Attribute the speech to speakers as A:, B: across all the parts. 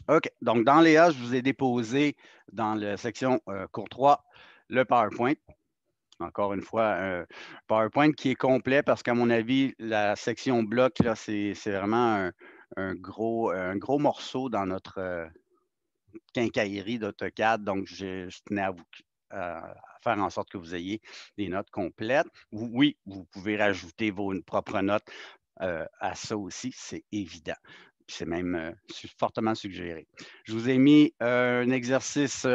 A: OK. Donc, dans Léa, je vous ai déposé dans la section cours 3 le PowerPoint. Encore une fois, un PowerPoint qui est complet parce qu'à mon avis, la section bloc, là, c'est vraiment un gros morceau dans notre quincaillerie d'AutoCAD. Donc, je tenais à faire en sorte que vous ayez des notes complètes. Oui, vous pouvez rajouter vos propres notes à ça aussi, c'est évident. C'est même fortement suggéré. Je vous ai mis un exercice,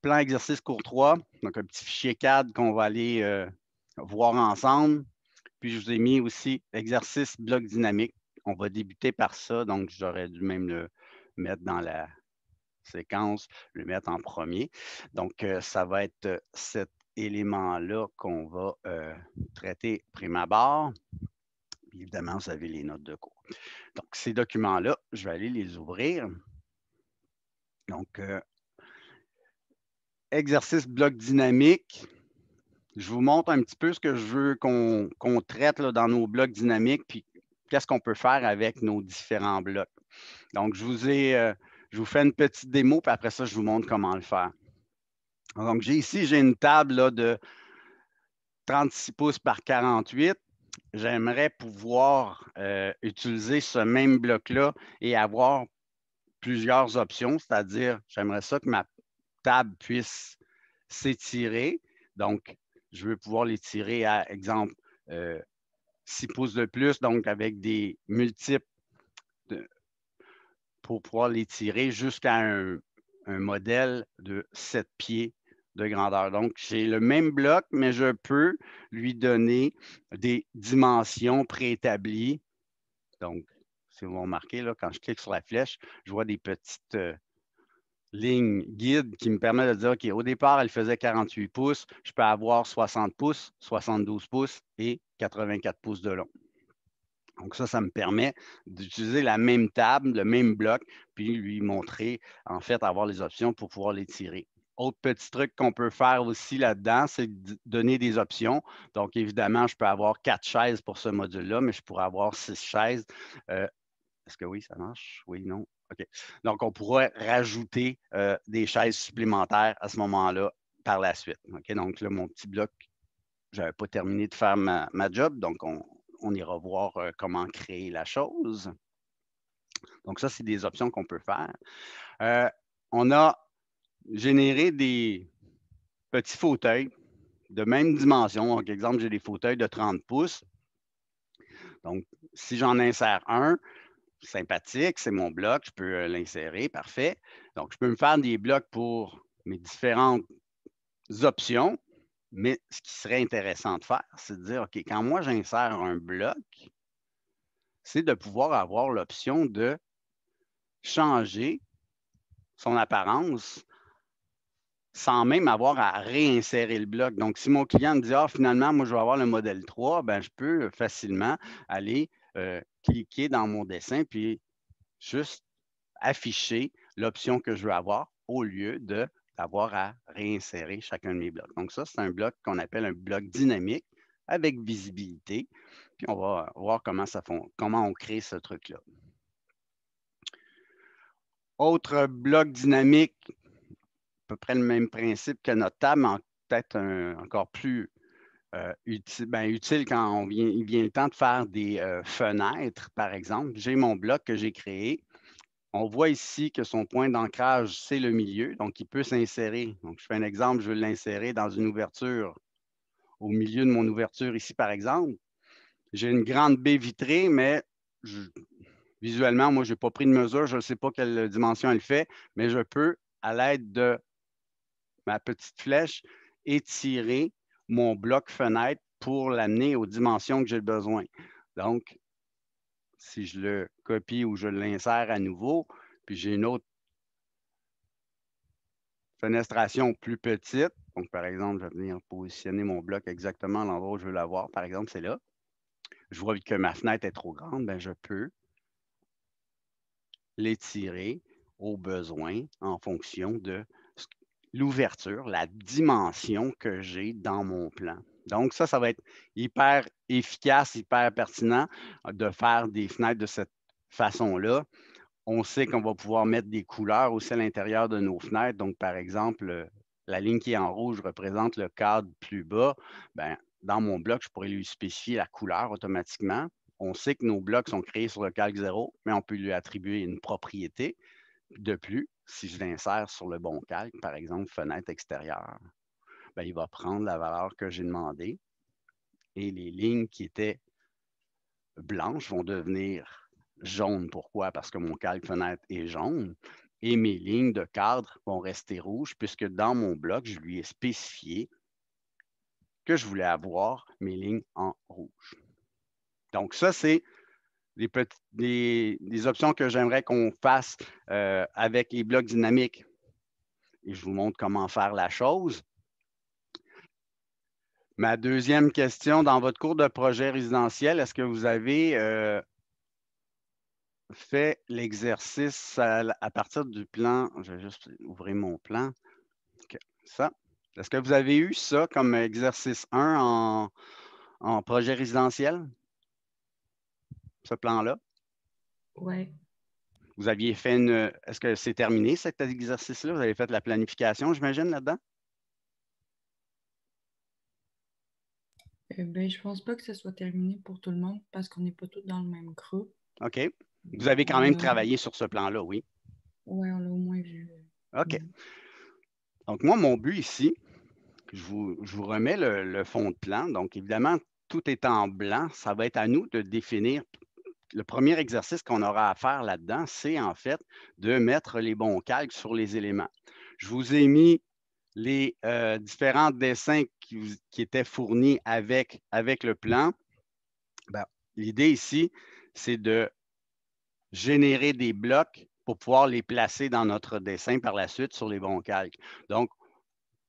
A: plan exercice cours 3, donc un petit fichier CAD qu'on va aller voir ensemble. Puis je vous ai mis aussi exercice bloc dynamique. On va débuter par ça, donc j'aurais dû même le mettre dans la séquence, le mettre en premier. Donc, ça va être cet élément-là qu'on va traiter prime abord. Évidemment, vous avez les notes de cours. Donc, ces documents-là, je vais aller les ouvrir. Donc, exercice bloc dynamique. Je vous montre un petit peu ce que je veux qu'on traite là, dans nos blocs dynamiques, puis qu'est-ce qu'on peut faire avec nos différents blocs. Donc, je vous fais une petite démo, puis après ça, je vous montre comment le faire. Donc, j'ai une table là, de 36 pouces par 48. J'aimerais pouvoir utiliser ce même bloc-là et avoir plusieurs options, c'est-à-dire, j'aimerais ça que ma table puisse s'étirer. Donc, je veux pouvoir l'étirer à, exemple, 6 pouces de plus, donc avec des multiples pour pouvoir l'étirer jusqu'à un modèle de 7 pieds de grandeur. Donc, j'ai le même bloc, mais je peux lui donner des dimensions préétablies. Donc, si vous remarquez, là, quand je clique sur la flèche, je vois des petites lignes guides qui me permettent de dire, OK, au départ, elle faisait 48 pouces, je peux avoir 60 pouces, 72 pouces et 84 pouces de long. Donc ça me permet d'utiliser la même table, le même bloc, puis lui montrer, en fait, avoir les options pour pouvoir les tirer. Autre petit truc qu'on peut faire aussi là-dedans, c'est de donner des options. Donc, évidemment, je peux avoir 4 chaises pour ce module-là, mais je pourrais avoir 6 chaises. Est-ce que oui, ça marche? Oui, non? OK. Donc, on pourrait rajouter des chaises supplémentaires à ce moment-là par la suite. OK? Donc, là, mon petit bloc, je n'avais pas terminé de faire ma job, donc on ira voir comment créer la chose. Donc, ça, c'est des options qu'on peut faire. On a généré des petits fauteuils de même dimension. Donc, exemple, j'ai des fauteuils de 30 pouces. Donc, si j'en insère un, sympathique, c'est mon bloc, je peux l'insérer, parfait. Donc, je peux me faire des blocs pour mes différentes options, mais ce qui serait intéressant de faire, c'est de dire, OK, quand moi j'insère un bloc, c'est de pouvoir avoir l'option de changer son apparence sans même avoir à réinsérer le bloc. Donc, si mon client me dit, ah, finalement, moi, je vais avoir le modèle 3, ben, je peux facilement aller cliquer dans mon dessin puis juste afficher l'option que je veux avoir au lieu d'avoir à réinsérer chacun de mes blocs. Donc, ça, c'est un bloc qu'on appelle un bloc dynamique avec visibilité. Puis, on va voir comment on crée ce truc-là. Autre bloc dynamique, à peu près le même principe que notre table, mais peut-être encore plus utile quand il vient le temps de faire des fenêtres, par exemple. J'ai mon bloc que j'ai créé. On voit ici que son point d'ancrage, c'est le milieu, donc il peut s'insérer. Donc, je fais un exemple, je veux l'insérer dans une ouverture, au milieu de mon ouverture ici, par exemple. J'ai une grande baie vitrée, mais visuellement, moi, je n'ai pas pris de mesure, je ne sais pas quelle dimension elle fait, mais je peux, à l'aide de ma petite flèche, étirer mon bloc fenêtre pour l'amener aux dimensions que j'ai besoin. Donc, si je le copie ou je l'insère à nouveau, puis j'ai une autre fenestration plus petite. Donc, par exemple, je vais venir positionner mon bloc exactement à l'endroit où je veux l'avoir. Par exemple, c'est là. Je vois que ma fenêtre est trop grande, bien, je peux l'étirer au besoin en fonction de l'ouverture, la dimension que j'ai dans mon plan. Donc, ça va être hyper efficace, hyper pertinent de faire des fenêtres de cette façon-là. on sait qu'on va pouvoir mettre des couleurs aussi à l'intérieur de nos fenêtres. Donc, par exemple, la ligne qui est en rouge représente le cadre plus bas. Bien, dans mon bloc, je pourrais lui spécifier la couleur automatiquement. On sait que nos blocs sont créés sur le calque 0, mais on peut lui attribuer une propriété. De plus, si je l'insère sur le bon calque, par exemple, fenêtre extérieure, bien, il va prendre la valeur que j'ai demandée et les lignes qui étaient blanches vont devenir jaunes. Pourquoi? Parce que mon calque fenêtre est jaune et mes lignes de cadre vont rester rouges puisque dans mon bloc, je lui ai spécifié que je voulais avoir mes lignes en rouge. Donc, ça, c'est des options que j'aimerais qu'on fasse avec les blocs dynamiques. Et je vous montre comment faire la chose. Ma deuxième question, dans votre cours de projet résidentiel, est-ce que vous avez fait l'exercice à partir du plan? Je vais juste ouvrir mon plan. Okay. Ça. Est-ce que vous avez eu ça comme exercice 1 en projet résidentiel? Ce plan-là?
B: Oui.
A: Vous aviez fait une. Est-ce que c'est terminé cet exercice-là? Vous avez fait de la planification, j'imagine, là-dedans?
B: Ben, je pense pas que ce soit terminé pour tout le monde parce qu'on n'est pas tous dans le même groupe.
A: OK. Vous
B: Mais
A: avez quand même travaillé sur ce plan-là, oui.
B: ouais, on l'a au moins vu.
A: OK. Donc, moi, mon but ici, je vous remets le fond de plan. Donc, évidemment, tout est en blanc. Ça va être à nous de définir. Le premier exercice qu'on aura à faire là-dedans, c'est en fait de mettre les bons calques sur les éléments. Je vous ai mis les différents dessins qui étaient fournis avec le plan. Ben, l'idée ici, c'est de générer des blocs pour pouvoir les placer dans notre dessin par la suite sur les bons calques. Donc,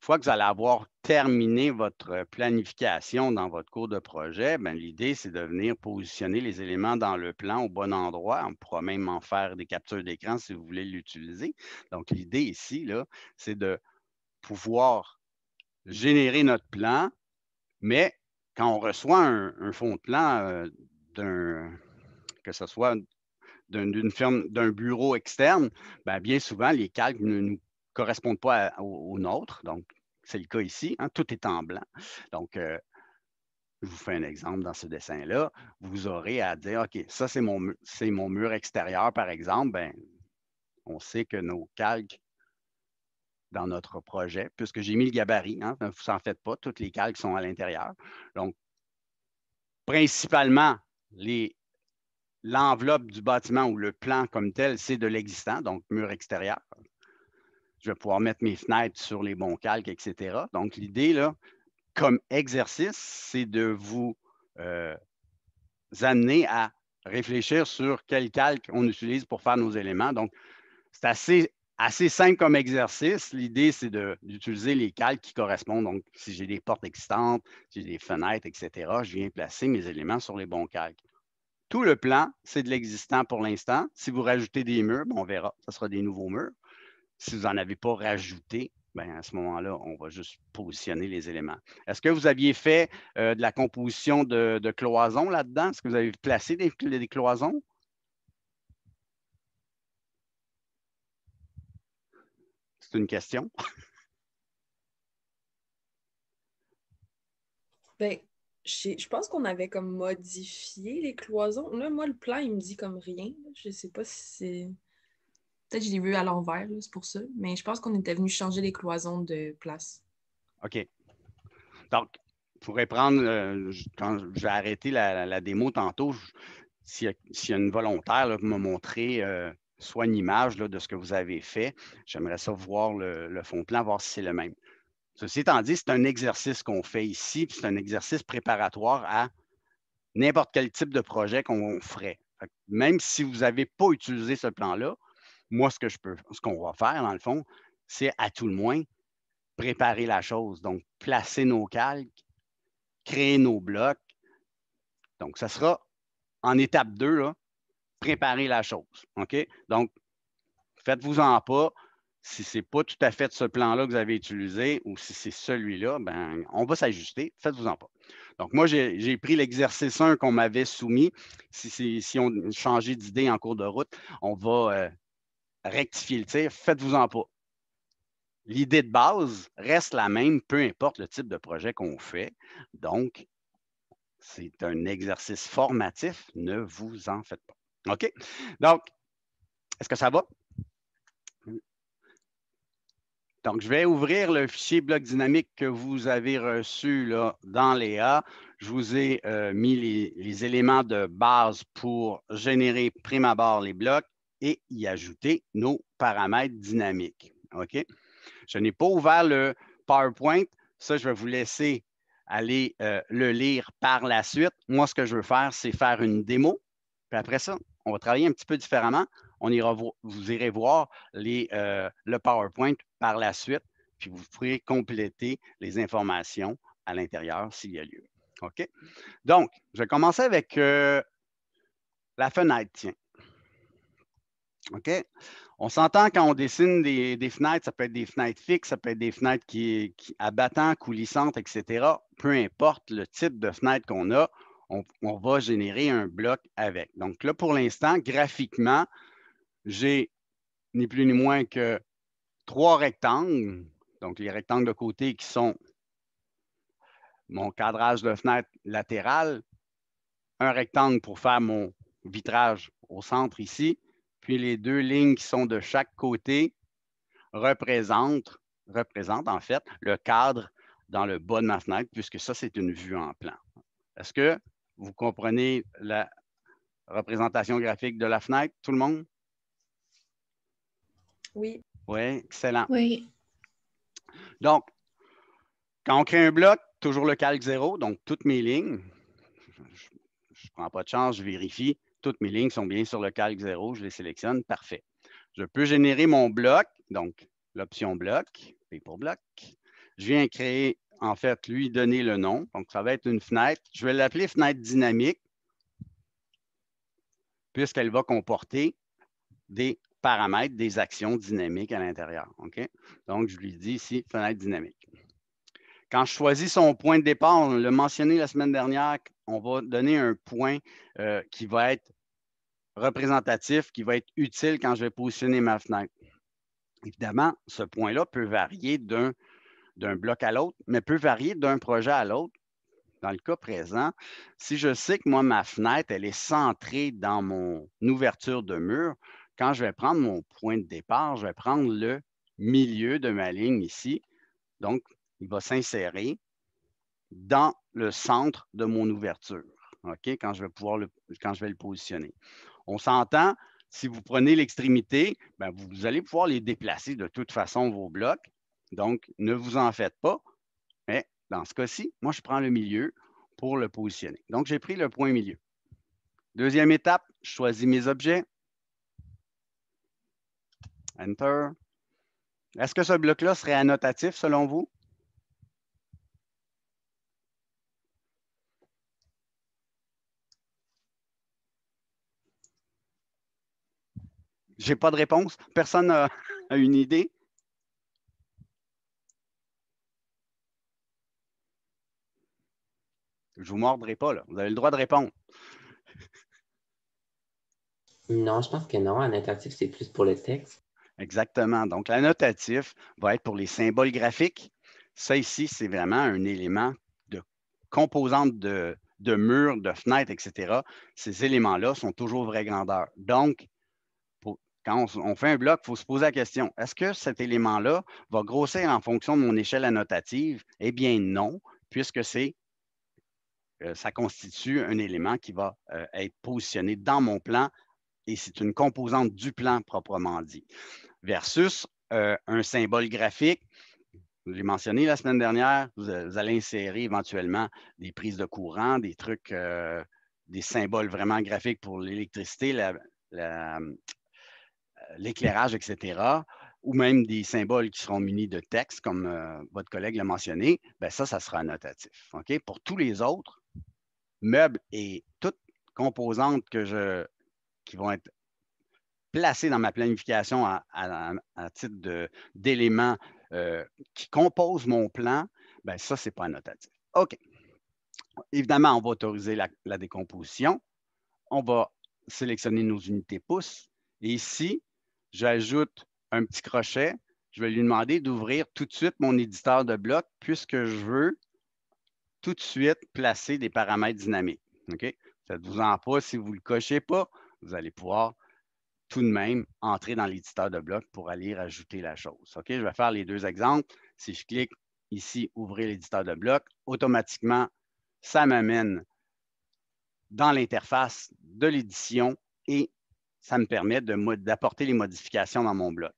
A: une fois que vous allez avoir terminé votre planification dans votre cours de projet, ben, l'idée, c'est de venir positionner les éléments dans le plan au bon endroit. On pourra même en faire des captures d'écran si vous voulez l'utiliser. Donc, l'idée ici, là, c'est de pouvoir générer notre plan, mais quand on reçoit un fond de plan que ce soit d'une firme, d'un bureau externe, bien souvent, les calques ne nous correspondent pas aux nôtres. Donc, c'est le cas ici. Hein, tout est en blanc. Donc, je vous fais un exemple dans ce dessin-là. Vous aurez à dire, OK, ça, c'est mon mur extérieur, par exemple. Bien, on sait que nos calques dans notre projet, puisque j'ai mis le gabarit, hein, vous s'en faites pas, tous les calques sont à l'intérieur. Donc, principalement, l'enveloppe du bâtiment ou le plan comme tel, c'est de l'existant, donc mur extérieur. Je vais pouvoir mettre mes fenêtres sur les bons calques, etc. Donc, l'idée, là, comme exercice, c'est de vous amener à réfléchir sur quel calque on utilise pour faire nos éléments. Donc, c'est assez simple comme exercice. L'idée, c'est d'utiliser les calques qui correspondent. Donc, si j'ai des portes existantes, si j'ai des fenêtres, etc., je viens placer mes éléments sur les bons calques. Tout le plan, c'est de l'existant pour l'instant. Si vous rajoutez des murs, on verra, ce sera des nouveaux murs. Si vous n'en avez pas rajouté, à ce moment-là, on va juste positionner les éléments. Est-ce que vous aviez fait de la composition de cloisons là-dedans? Est-ce que vous avez placé des cloisons? C'est une question.
C: Ben, je pense qu'on avait comme modifié les cloisons. Là, moi, le plan, il me dit comme rien. Je sais pas si c'est. Peut-être que je l'ai vu à l'envers, là, c'est pour ça. Mais je pense qu'on était venu changer les cloisons de place.
A: OK. Donc, je pourrais prendre, quand je vais arrêter la démo tantôt, s'il y a une volontaire là, pour me montrer soit une image là, de ce que vous avez fait, j'aimerais ça voir le fond de plan, voir si c'est le même. Ceci étant dit, c'est un exercice qu'on fait ici, puis c'est un exercice préparatoire à n'importe quel type de projet qu'on ferait. Même si vous n'avez pas utilisé ce plan-là, moi, ce qu'on va faire, dans le fond, c'est à tout le moins préparer la chose. Donc, placer nos calques, créer nos blocs. Donc, ça sera en étape 2, là, préparer la chose. OK? Donc, faites-vous-en pas. Si ce n'est pas tout à fait ce plan-là que vous avez utilisé ou si c'est celui-là, ben, on va s'ajuster. Faites-vous-en pas. Donc, moi, j'ai pris l'exercice 1 qu'on m'avait soumis. Si on changeait d'idée en cours de route, on va rectifier le tir. Faites-vous-en pas. L'idée de base reste la même, peu importe le type de projet qu'on fait. Donc, c'est un exercice formatif. Ne vous en faites pas. OK? Donc, est-ce que ça va? Donc, je vais ouvrir le fichier bloc dynamique que vous avez reçu là, dans Léa. Je vous ai mis les éléments de base pour générer prime abord les blocs et y ajouter nos paramètres dynamiques. OK? Je n'ai pas ouvert le PowerPoint. Ça, je vais vous laisser aller le lire par la suite. Moi, ce que je veux faire, c'est faire une démo. Puis après ça, on va travailler un petit peu différemment. Vous irez voir le PowerPoint par la suite, puis vous pourrez compléter les informations à l'intérieur s'il y a lieu. OK? Donc, je vais commencer avec la fenêtre, tiens. OK? On s'entend quand on dessine des fenêtres, ça peut être des fenêtres fixes, ça peut être des fenêtres abattantes, coulissantes, etc. Peu importe le type de fenêtre qu'on a, on va générer un bloc avec. Donc là, pour l'instant, graphiquement, j'ai ni plus ni moins que 3 rectangles. Donc, les rectangles de côté qui sont mon cadrage de fenêtre latérale, un rectangle pour faire mon vitrage au centre ici, puis les 2 lignes qui sont de chaque côté représentent en fait le cadre dans le bas de ma fenêtre, puisque ça, c'est une vue en plan. Est-ce que vous comprenez la représentation graphique de la fenêtre, tout le monde?
C: Oui.
A: Oui, excellent.
B: Oui.
A: Donc, quand on crée un bloc, toujours le calque 0, donc toutes mes lignes, je ne prends pas de chance, je vérifie, toutes mes lignes sont bien sur le calque 0, je les sélectionne, parfait. Je peux générer mon bloc, donc l'option bloc, P pour bloc. Je viens créer, en fait, lui donner le nom, donc ça va être une fenêtre. Je vais l'appeler fenêtre dynamique, puisqu'elle va comporter des paramètres, des actions dynamiques à l'intérieur. OK? Donc, je lui dis ici, fenêtre dynamique. Quand je choisis son point de départ, on l'a mentionné la semaine dernière, on va donner un point qui va être représentatif, qui va être utile quand je vais positionner ma fenêtre. Évidemment, ce point-là peut varier d'un bloc à l'autre, mais peut varier d'un projet à l'autre. Dans le cas présent, si je sais que moi, ma fenêtre, elle est centrée dans mon ouverture de mur, quand je vais prendre mon point de départ, je vais prendre le milieu de ma ligne ici. Donc, il va s'insérer dans le centre de mon ouverture, OK, quand je vais le positionner. On s'entend, si vous prenez l'extrémité, ben vous allez pouvoir les déplacer de toute façon, vos blocs. Donc, ne vous en faites pas. Mais dans ce cas-ci, moi, je prends le milieu pour le positionner. Donc, j'ai pris le point milieu. Deuxième étape, je choisis mes objets. Enter. Est-ce que ce bloc-là serait annotatif selon vous? Je n'ai pas de réponse. Personne n'a une idée? Je ne vous mordrai pas, là. Vous avez le droit de répondre.
D: Non, je pense que non. Annotatif, c'est plus pour le texte.
A: Exactement. Donc, l'annotatif va être pour les symboles graphiques. Ça ici, c'est vraiment un élément de composante de murs, de fenêtres, etc. Ces éléments-là sont toujours vraie grandeur. Donc, quand on fait un bloc, il faut se poser la question, est-ce que cet élément-là va grossir en fonction de mon échelle annotative? Eh bien, non, puisque ça constitue un élément qui va être positionné dans mon plan et c'est une composante du plan proprement dit. Versus un symbole graphique, je l'ai mentionné la semaine dernière, vous allez insérer éventuellement des prises de courant, des trucs, des symboles vraiment graphiques pour l'électricité, l'éclairage, etc., ou même des symboles qui seront munis de texte, comme votre collègue l'a mentionné, bien ça sera annotatif. OK? Pour tous les autres, meubles et toutes composantes qui vont être placer dans ma planification à titre d'éléments qui composent mon plan, bien ça, ce n'est pas annotatif. OK. Évidemment, on va autoriser la décomposition. On va sélectionner nos unités pouces. Et ici, j'ajoute un petit crochet. Je vais lui demander d'ouvrir tout de suite mon éditeur de bloc puisque je veux tout de suite placer des paramètres dynamiques. OK? Faites-vous-en pas. Si vous ne le cochez pas, vous allez pouvoir tout de même entrer dans l'éditeur de bloc pour aller rajouter la chose. OK? Je vais faire les deux exemples. Si je clique ici, ouvrir l'éditeur de bloc, automatiquement, ça m'amène dans l'interface de l'édition et ça me permet d'apporter les modifications dans mon bloc.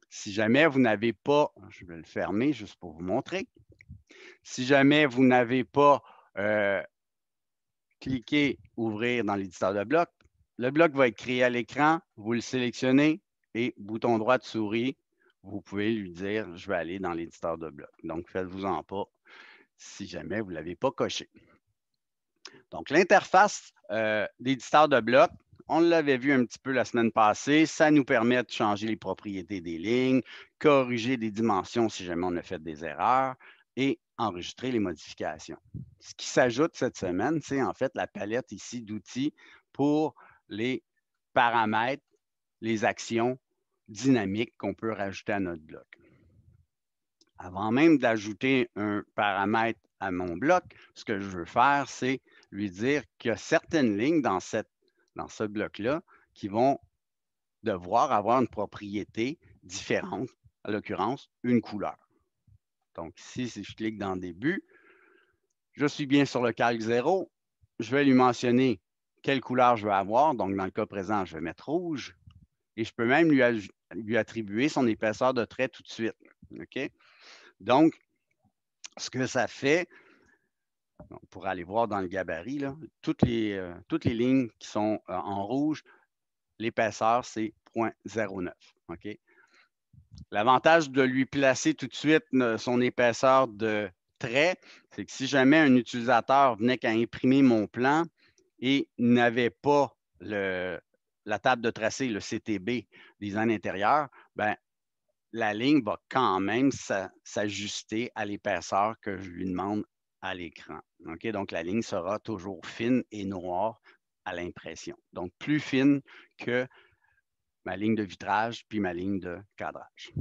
A: Si jamais vous n'avez pas, je vais le fermer juste pour vous montrer. Si jamais vous n'avez pas cliqué ouvrir dans l'éditeur de bloc, le bloc va être créé à l'écran, vous le sélectionnez et bouton droit de souris, vous pouvez lui dire je vais aller dans l'éditeur de bloc. Donc, faites-vous-en pas si jamais vous ne l'avez pas coché. Donc, l'interface d'éditeur de bloc, on l'avait vu un petit peu la semaine passée, ça nous permet de changer les propriétés des lignes, corriger des dimensions si jamais on a fait des erreurs et enregistrer les modifications. Ce qui s'ajoute cette semaine, c'est en fait la palette ici d'outils pour les paramètres, les actions dynamiques qu'on peut rajouter à notre bloc. Avant même d'ajouter un paramètre à mon bloc, ce que je veux faire, c'est lui dire qu'il y a certaines lignes dans ce bloc-là qui vont devoir avoir une propriété différente, en l'occurrence, une couleur. Donc ici, si je clique dans Début, je suis bien sur le calque 0. Je vais lui mentionner quelle couleur je veux avoir. Donc, dans le cas présent, je vais mettre rouge. Et je peux même lui attribuer son épaisseur de trait tout de suite. OK? Donc, ce que ça fait, on pourra aller voir dans le gabarit, là, toutes les lignes qui sont en rouge, l'épaisseur, c'est 0.09. OK? L'avantage de lui placer tout de suite son épaisseur de trait, c'est que si jamais un utilisateur venait qu'à imprimer mon plan et n'avait pas la table de tracé, le CTB, design intérieur, ben, la ligne va quand même s'ajuster à l'épaisseur que je lui demande à l'écran. Okay? Donc, la ligne sera toujours fine et noire à l'impression. Donc, plus fine que ma ligne de vitrage puis ma ligne de cadrage.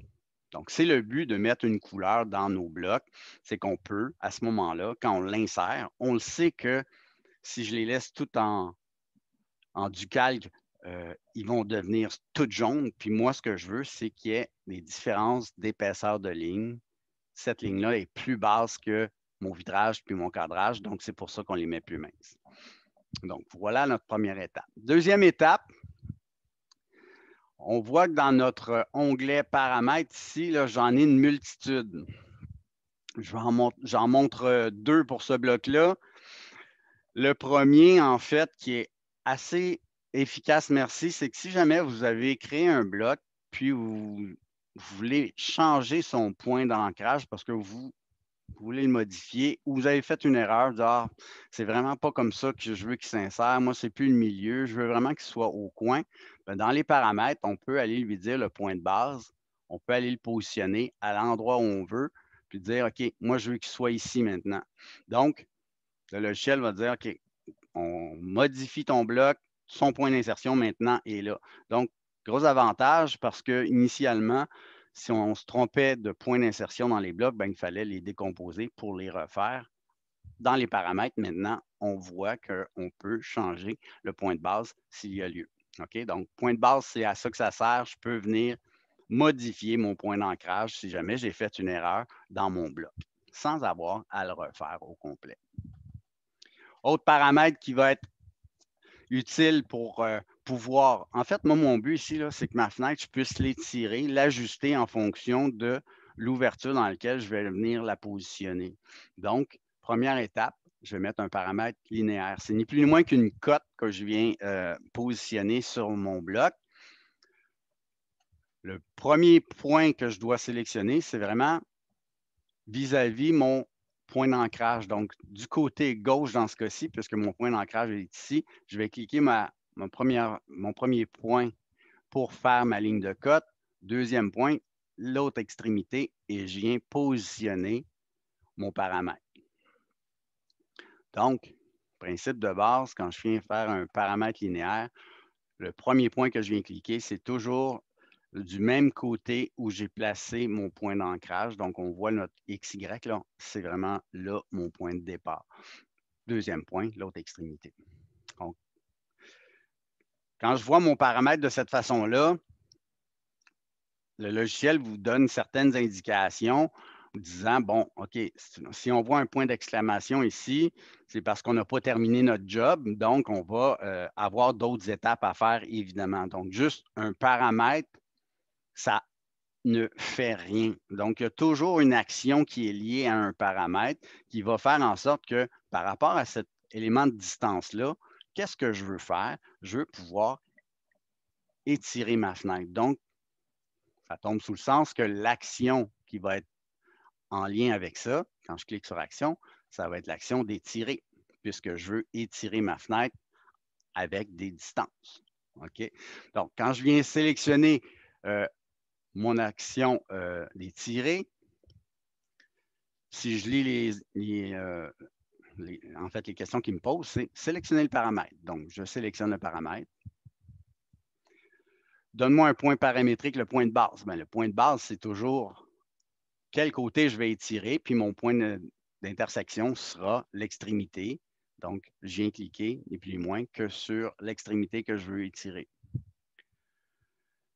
A: Donc, c'est le but de mettre une couleur dans nos blocs, c'est qu'on peut, à ce moment-là, quand on l'insère, on le sait que si je les laisse tout en du calque, ils vont devenir toutes jaunes. Puis moi, ce que je veux, c'est qu'il y ait des différences d'épaisseur de ligne. Cette ligne-là est plus basse que mon vitrage puis mon cadrage, donc c'est pour ça qu'on les met plus minces. Donc, voilà notre première étape. Deuxième étape, on voit que dans notre onglet paramètres ici, j'en ai une multitude. J'en montre deux pour ce bloc-là. Le premier, en fait, qui est assez efficace, merci, c'est que si jamais vous avez créé un bloc, puis vous voulez changer son point d'ancrage parce que vous voulez le modifier ou vous avez fait une erreur, dire c'est vraiment pas comme ça que je veux qu'il s'insère, moi, c'est plus le milieu, je veux vraiment qu'il soit au coin. Bien, dans les paramètres, on peut aller lui dire le point de base, on peut aller le positionner à l'endroit où on veut, puis dire OK, moi, je veux qu'il soit ici maintenant. Donc, le logiciel va dire OK, on modifie ton bloc, son point d'insertion maintenant est là. Donc, gros avantage parce que initialement, si on se trompait de point d'insertion dans les blocs, ben, il fallait les décomposer pour les refaire. Dans les paramètres, maintenant, on voit qu'on peut changer le point de base s'il y a lieu. OK? Donc, point de base, c'est à ça que ça sert. Je peux venir modifier mon point d'ancrage si jamais j'ai fait une erreur dans mon bloc, sans avoir à le refaire au complet. Autre paramètre qui va être utile pour pouvoir... En fait, moi, mon but ici, c'est que ma fenêtre, je puisse l'étirer, l'ajuster en fonction de l'ouverture dans laquelle je vais venir la positionner. Donc, première étape, je vais mettre un paramètre linéaire. C'est ni plus ni moins qu'une cote que je viens positionner sur mon bloc. Le premier point que je dois sélectionner, c'est vraiment vis-à-vis mon point d'ancrage. Donc, du côté gauche dans ce cas-ci, puisque mon point d'ancrage est ici, je vais cliquer mon premier point pour faire ma ligne de cote. Deuxième point, l'autre extrémité et je viens positionner mon paramètre. Donc, principe de base, quand je viens faire un paramètre linéaire, le premier point que je viens cliquer, c'est toujours du même côté où j'ai placé mon point d'ancrage. Donc, on voit notre XY, là, c'est vraiment là mon point de départ. Deuxième point, l'autre extrémité. Donc, quand je vois mon paramètre de cette façon-là, le logiciel vous donne certaines indications disant, bon, OK, si on voit un point d'exclamation ici, c'est parce qu'on n'a pas terminé notre job, donc on va avoir d'autres étapes à faire, évidemment. Donc, juste un paramètre, ça ne fait rien. Donc, il y a toujours une action qui est liée à un paramètre qui va faire en sorte que par rapport à cet élément de distance-là, qu'est-ce que je veux faire? Je veux pouvoir étirer ma fenêtre. Donc, ça tombe sous le sens que l'action qui va être en lien avec ça, quand je clique sur Action, ça va être l'action d'étirer, puisque je veux étirer ma fenêtre avec des distances. OK? Donc, quand je viens sélectionner mon action d'étirer, si je lis en fait, les questions qui me posent, c'est sélectionner le paramètre. Donc, je sélectionne le paramètre. Donne-moi un point paramétrique, le point de base. Bien, le point de base, c'est toujours quel côté je vais étirer, puis mon point d'intersection sera l'extrémité. Donc, je viens cliquer, ni plus ni moins, que sur l'extrémité que je veux étirer.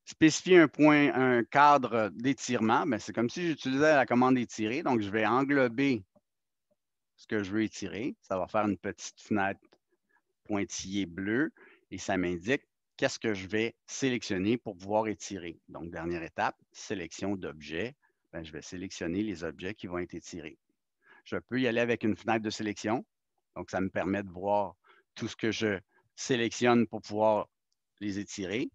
A: Spécifier un cadre d'étirement, c'est comme si j'utilisais la commande étirer. Donc, je vais englober ce que je veux étirer. Ça va faire une petite fenêtre pointillée bleue et ça m'indique qu'est-ce que je vais sélectionner pour pouvoir étirer. Donc, dernière étape, sélection d'objets. Je vais sélectionner les objets qui vont être étirés. Je peux y aller avec une fenêtre de sélection. Donc, ça me permet de voir tout ce que je sélectionne pour pouvoir les étirer.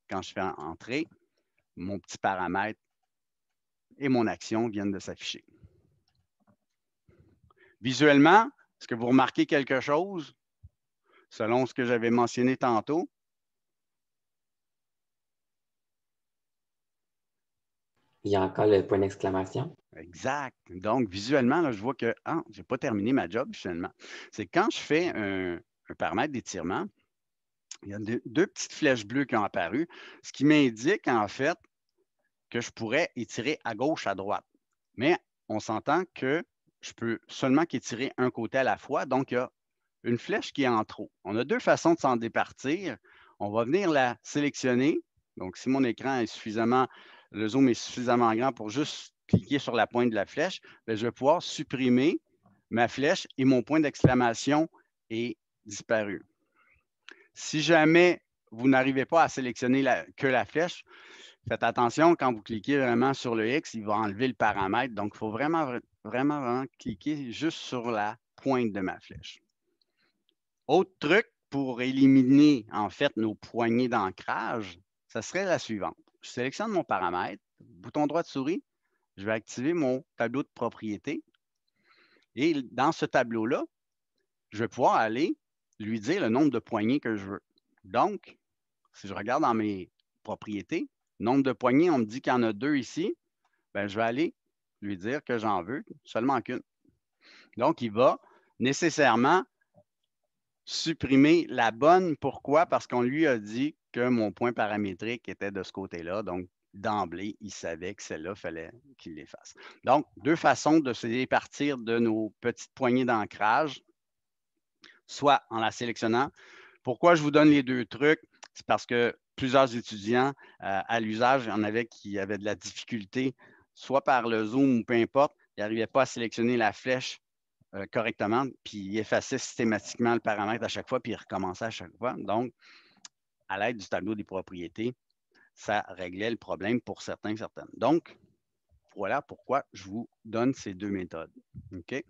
A: Quand je fais entrer, mon petit paramètre et mon action viennent de s'afficher. Visuellement, est-ce que vous remarquez quelque chose selon ce que j'avais mentionné tantôt?
D: Il y a encore le point d'exclamation.
A: Exact. Donc, visuellement, là, je vois que je n'ai pas terminé ma job finalement. C'est quand je fais un paramètre d'étirement, il y a deux petites flèches bleues qui ont apparu, ce qui m'indique en fait que je pourrais étirer à gauche, à droite. Mais on s'entend que je peux seulement qu'étirer un côté à la fois, donc il y a une flèche qui est en trop. On a deux façons de s'en départir. On va venir la sélectionner. Donc, si mon écran est suffisamment, le zoom est suffisamment grand pour juste cliquer sur la pointe de la flèche, je vais pouvoir supprimer ma flèche et mon point d'exclamation est disparu. Si jamais vous n'arrivez pas à sélectionner que la flèche, faites attention, quand vous cliquez vraiment sur le X, il va enlever le paramètre. Donc, il faut vraiment cliquer juste sur la pointe de ma flèche. Autre truc pour éliminer, en fait, nos poignées d'ancrage, ça serait la suivante. Je sélectionne mon paramètre, bouton droit de souris, je vais activer mon tableau de propriété. Et dans ce tableau-là, je vais pouvoir aller lui dire le nombre de poignées que je veux. Donc, si je regarde dans mes propriétés, nombre de poignées, on me dit qu'il y en a 2 ici, je vais aller lui dire que j'en veux seulement qu'une. Donc, il va nécessairement supprimer la bonne. Pourquoi? Parce qu'on lui a dit que mon point paramétrique était de ce côté-là. Donc, d'emblée, il savait que celle-là, il fallait qu'il l'efface. Donc, deux façons de se départir de nos petites poignées d'ancrage, soit en la sélectionnant. Pourquoi je vous donne les deux trucs? C'est parce que plusieurs étudiants à l'usage, il y en avait qui avaient de la difficulté, soit par le zoom ou peu importe, ils n'arrivaient pas à sélectionner la flèche correctement, puis ils effaçaient systématiquement le paramètre à chaque fois, puis ils recommençaient à chaque fois. Donc, à l'aide du tableau des propriétés, ça réglait le problème pour certains, certaines. Donc, voilà pourquoi je vous donne ces deux méthodes. OK?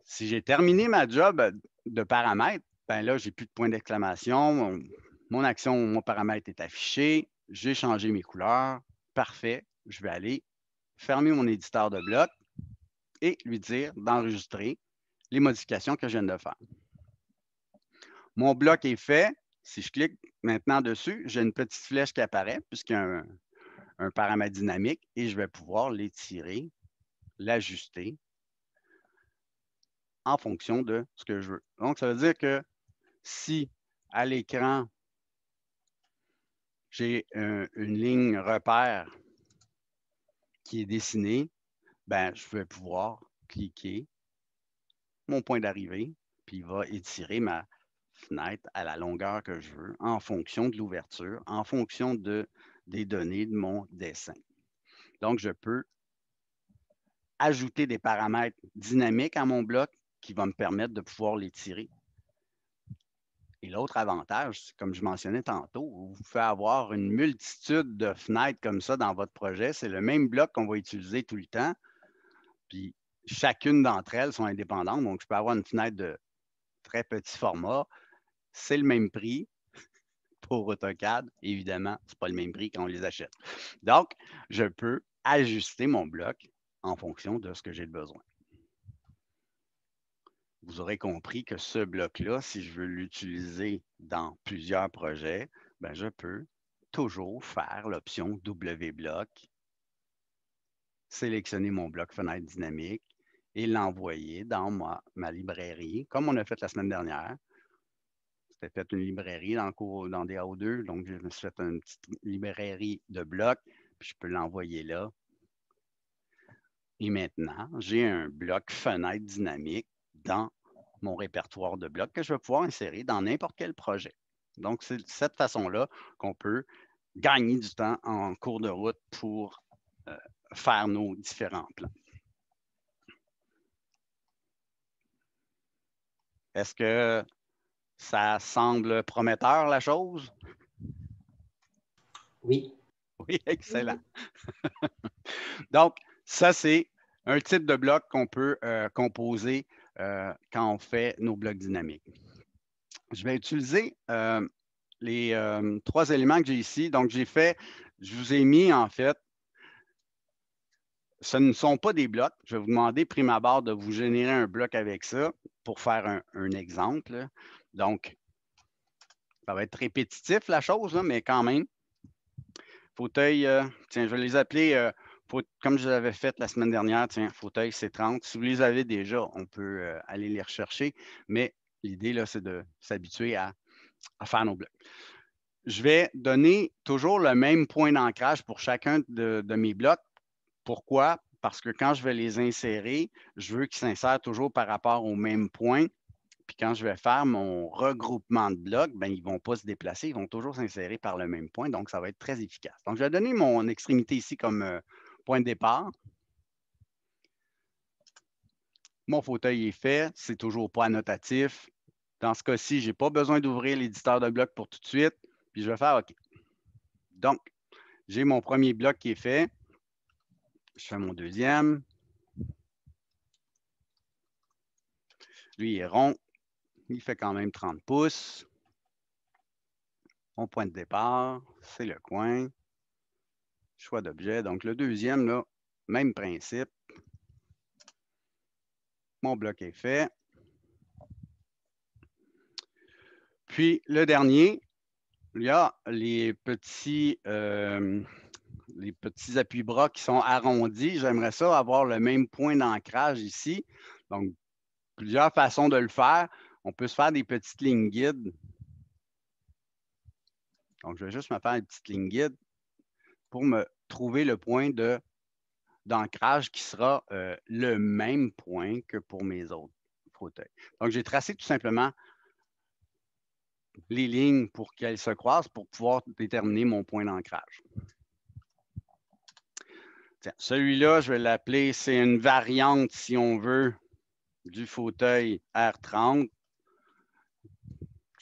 A: Si j'ai terminé ma job de paramètre, là, je n'ai plus de point d'exclamation. Mon action, mon paramètre est affiché. J'ai changé mes couleurs. Parfait. Je vais aller fermer mon éditeur de bloc et lui dire d'enregistrer les modifications que je viens de faire. Mon bloc est fait. Si je clique maintenant dessus, j'ai une petite flèche qui apparaît puisqu'il y a un paramètre dynamique et je vais pouvoir l'étirer, l'ajuster en fonction de ce que je veux. Donc, ça veut dire que si à l'écran, j'ai une ligne repère qui est dessinée, ben, je vais pouvoir cliquer mon point d'arrivée, puis il va étirer ma fenêtre à la longueur que je veux en fonction de l'ouverture, en fonction des données de mon dessin. Donc, je peux ajouter des paramètres dynamiques à mon bloc qui vont me permettre de pouvoir l'étirer. Et l'autre avantage, comme je mentionnais tantôt, vous pouvez avoir une multitude de fenêtres comme ça dans votre projet. C'est le même bloc qu'on va utiliser tout le temps. Puis chacune d'entre elles sont indépendantes. Donc, je peux avoir une fenêtre de très petit format. C'est le même prix pour AutoCAD. Évidemment, ce n'est pas le même prix quand on les achète. Donc, je peux ajuster mon bloc en fonction de ce que j'ai besoin. Vous aurez compris que ce bloc-là, si je veux l'utiliser dans plusieurs projets, ben je peux toujours faire l'option W-bloc, sélectionner mon bloc fenêtre dynamique et l'envoyer dans ma librairie, comme on a fait la semaine dernière. C'était fait une librairie dans DAO2, donc je me suis fait une petite librairie de blocs, puis je peux l'envoyer là. Et maintenant, j'ai un bloc fenêtre dynamique dans mon répertoire de blocs que je vais pouvoir insérer dans n'importe quel projet. Donc, c'est de cette façon-là qu'on peut gagner du temps en cours de route pour faire nos différents plans. Est-ce que ça semble prometteur, la chose?
D: Oui.
A: Oui, excellent. Donc, ça, c'est un type de bloc qu'on peut composer quand on fait nos blocs dynamiques. Je vais utiliser les 3 éléments que j'ai ici. Donc, je vous ai mis en fait, ce ne sont pas des blocs. Je vais vous demander prime abord de vous générer un bloc avec ça pour faire un exemple. Donc, ça va être répétitif la chose, là, mais quand même. Fauteuil, tiens, je vais les appeler, comme je l'avais fait la semaine dernière, tiens, fauteuil C30. Si vous les avez déjà, on peut aller les rechercher, mais l'idée, là, c'est de s'habituer à faire nos blocs. Je vais donner toujours le même point d'ancrage pour chacun de mes blocs. Pourquoi? Parce que quand je vais les insérer, je veux qu'ils s'insèrent toujours par rapport au même point. Puis quand je vais faire mon regroupement de blocs, ben, ils ne vont pas se déplacer, ils vont toujours s'insérer par le même point. Donc, ça va être très efficace. Donc, je vais donner mon extrémité ici comme point de départ. Mon fauteuil est fait, c'est toujours pas annotatif. Dans ce cas-ci, je n'ai pas besoin d'ouvrir l'éditeur de blocs pour tout de suite. Puis je vais faire OK. Donc, j'ai mon premier bloc qui est fait. Je fais mon deuxième. Lui, il est rond. Il fait quand même 30 pouces. Mon point de départ, c'est le coin. Choix d'objet. Donc, le deuxième, là, même principe. Mon bloc est fait. Puis, le dernier, il y a les petits appuis-bras qui sont arrondis. J'aimerais ça avoir le même point d'ancrage ici. Donc, plusieurs façons de le faire. On peut se faire des petites lignes guides. Donc, je vais juste me faire une petite ligne guide pour me trouver le point d'ancrage qui sera le même point que pour mes autres fauteuils. Donc, j'ai tracé tout simplement les lignes pour qu'elles se croisent pour pouvoir déterminer mon point d'ancrage. Celui-là, je vais l'appeler, c'est une variante, si on veut, du fauteuil R30.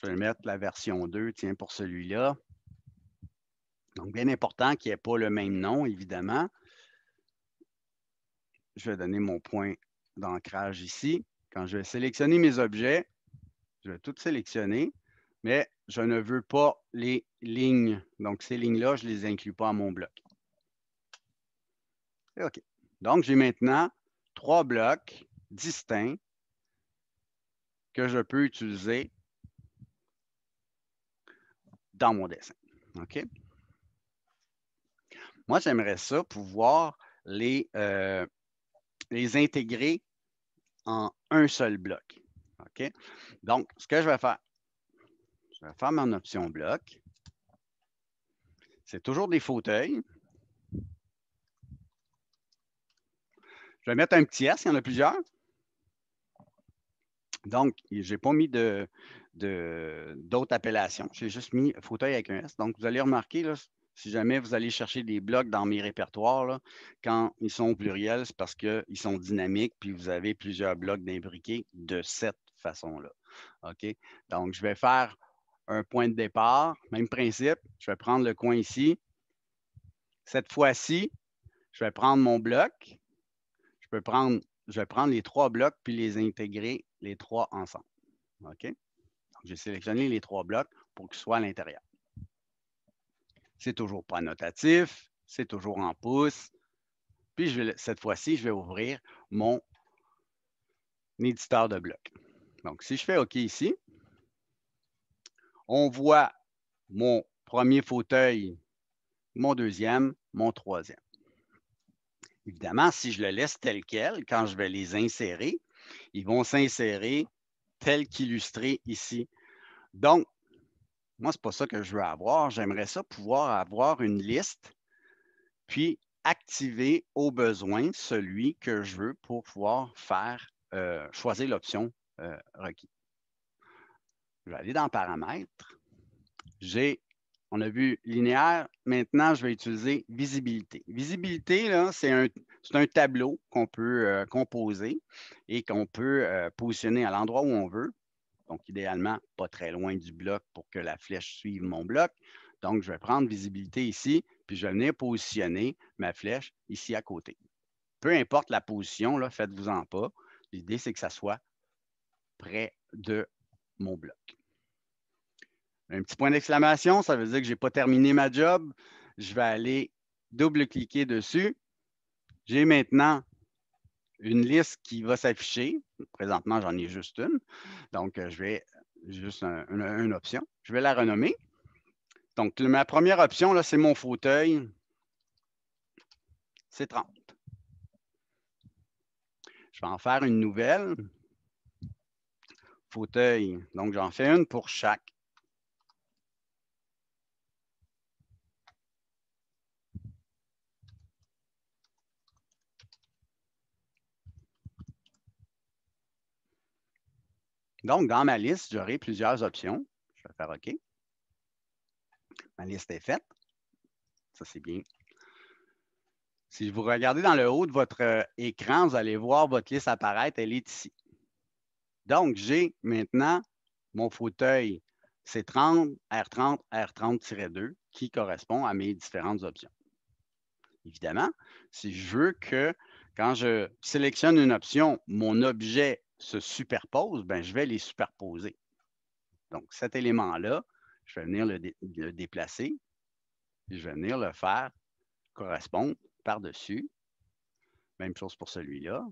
A: Je vais mettre la version 2, tiens, pour celui-là. Donc, bien important qu'il n'y ait pas le même nom, évidemment. Je vais donner mon point d'ancrage ici. Quand je vais sélectionner mes objets, je vais tout sélectionner, mais je ne veux pas les lignes. Donc, ces lignes-là, je ne les inclus pas à mon bloc. Et OK. Donc, j'ai maintenant 3 blocs distincts que je peux utiliser dans mon dessin. OK? Moi, j'aimerais ça pouvoir les intégrer en un seul bloc. OK? Donc, ce que je vais faire mon option bloc. C'est toujours des fauteuils. Je vais mettre un petit S, il y en a plusieurs. Donc, je n'ai pas mis d'autres appellations. J'ai juste mis fauteuil avec un S. Donc, vous allez remarquer, là, si jamais vous allez chercher des blocs dans mes répertoires, là, quand ils sont au pluriel, c'est parce qu'ils sont dynamiques, puis vous avez plusieurs blocs d'imbriqués de cette façon-là. OK? Donc, je vais faire un point de départ, même principe. Je vais prendre le coin ici. Cette fois-ci, je vais prendre mon bloc. Je vais prendre les 3 blocs puis les intégrer les 3 ensemble. OK? Donc, j'ai sélectionné les 3 blocs pour qu'ils soient à l'intérieur. C'est toujours pas notatif, c'est toujours en pouces. Puis cette fois-ci, je vais ouvrir mon éditeur de blocs. Donc, si je fais OK ici, on voit mon premier fauteuil, mon deuxième, mon troisième. Évidemment, si je le laisse tel quel, quand je vais les insérer, ils vont s'insérer tel qu'illustré ici. Donc, moi, ce n'est pas ça que je veux avoir. J'aimerais ça pouvoir avoir une liste, puis activer au besoin celui que je veux pour pouvoir choisir l'option requise. Je vais aller dans Paramètres. On a vu linéaire. Maintenant, je vais utiliser visibilité. Visibilité, là, c'est un tableau qu'on peut composer et qu'on peut positionner à l'endroit où on veut. Donc, idéalement, pas très loin du bloc pour que la flèche suive mon bloc. Donc, je vais prendre visibilité ici, puis je vais venir positionner ma flèche ici à côté. Peu importe la position, faites-vous-en pas. L'idée, c'est que ça soit près de mon bloc. Un petit point d'exclamation, ça veut dire que je n'ai pas terminé ma job. Je vais aller double-cliquer dessus. J'ai maintenant une liste qui va s'afficher. Présentement, j'en ai juste une. Donc, je vais juste une option. Je vais la renommer. Donc, ma première option, c'est mon fauteuil. C'est 30. Je vais en faire une nouvelle. Fauteuil. Donc, j'en fais une pour chaque. Donc, dans ma liste, j'aurai plusieurs options. Je vais faire OK. Ma liste est faite. Ça, c'est bien. Si vous regardez dans le haut de votre écran, vous allez voir votre liste apparaître. Elle est ici. Donc, j'ai maintenant mon fauteuil C30, R30, R30-2 qui correspond à mes différentes options. Évidemment, si je veux que quand je sélectionne une option, mon objet se superpose, ben, je vais les superposer. Donc, cet élément-là, je vais venir le déplacer et je vais venir le faire correspondre par-dessus. Même chose pour celui-là.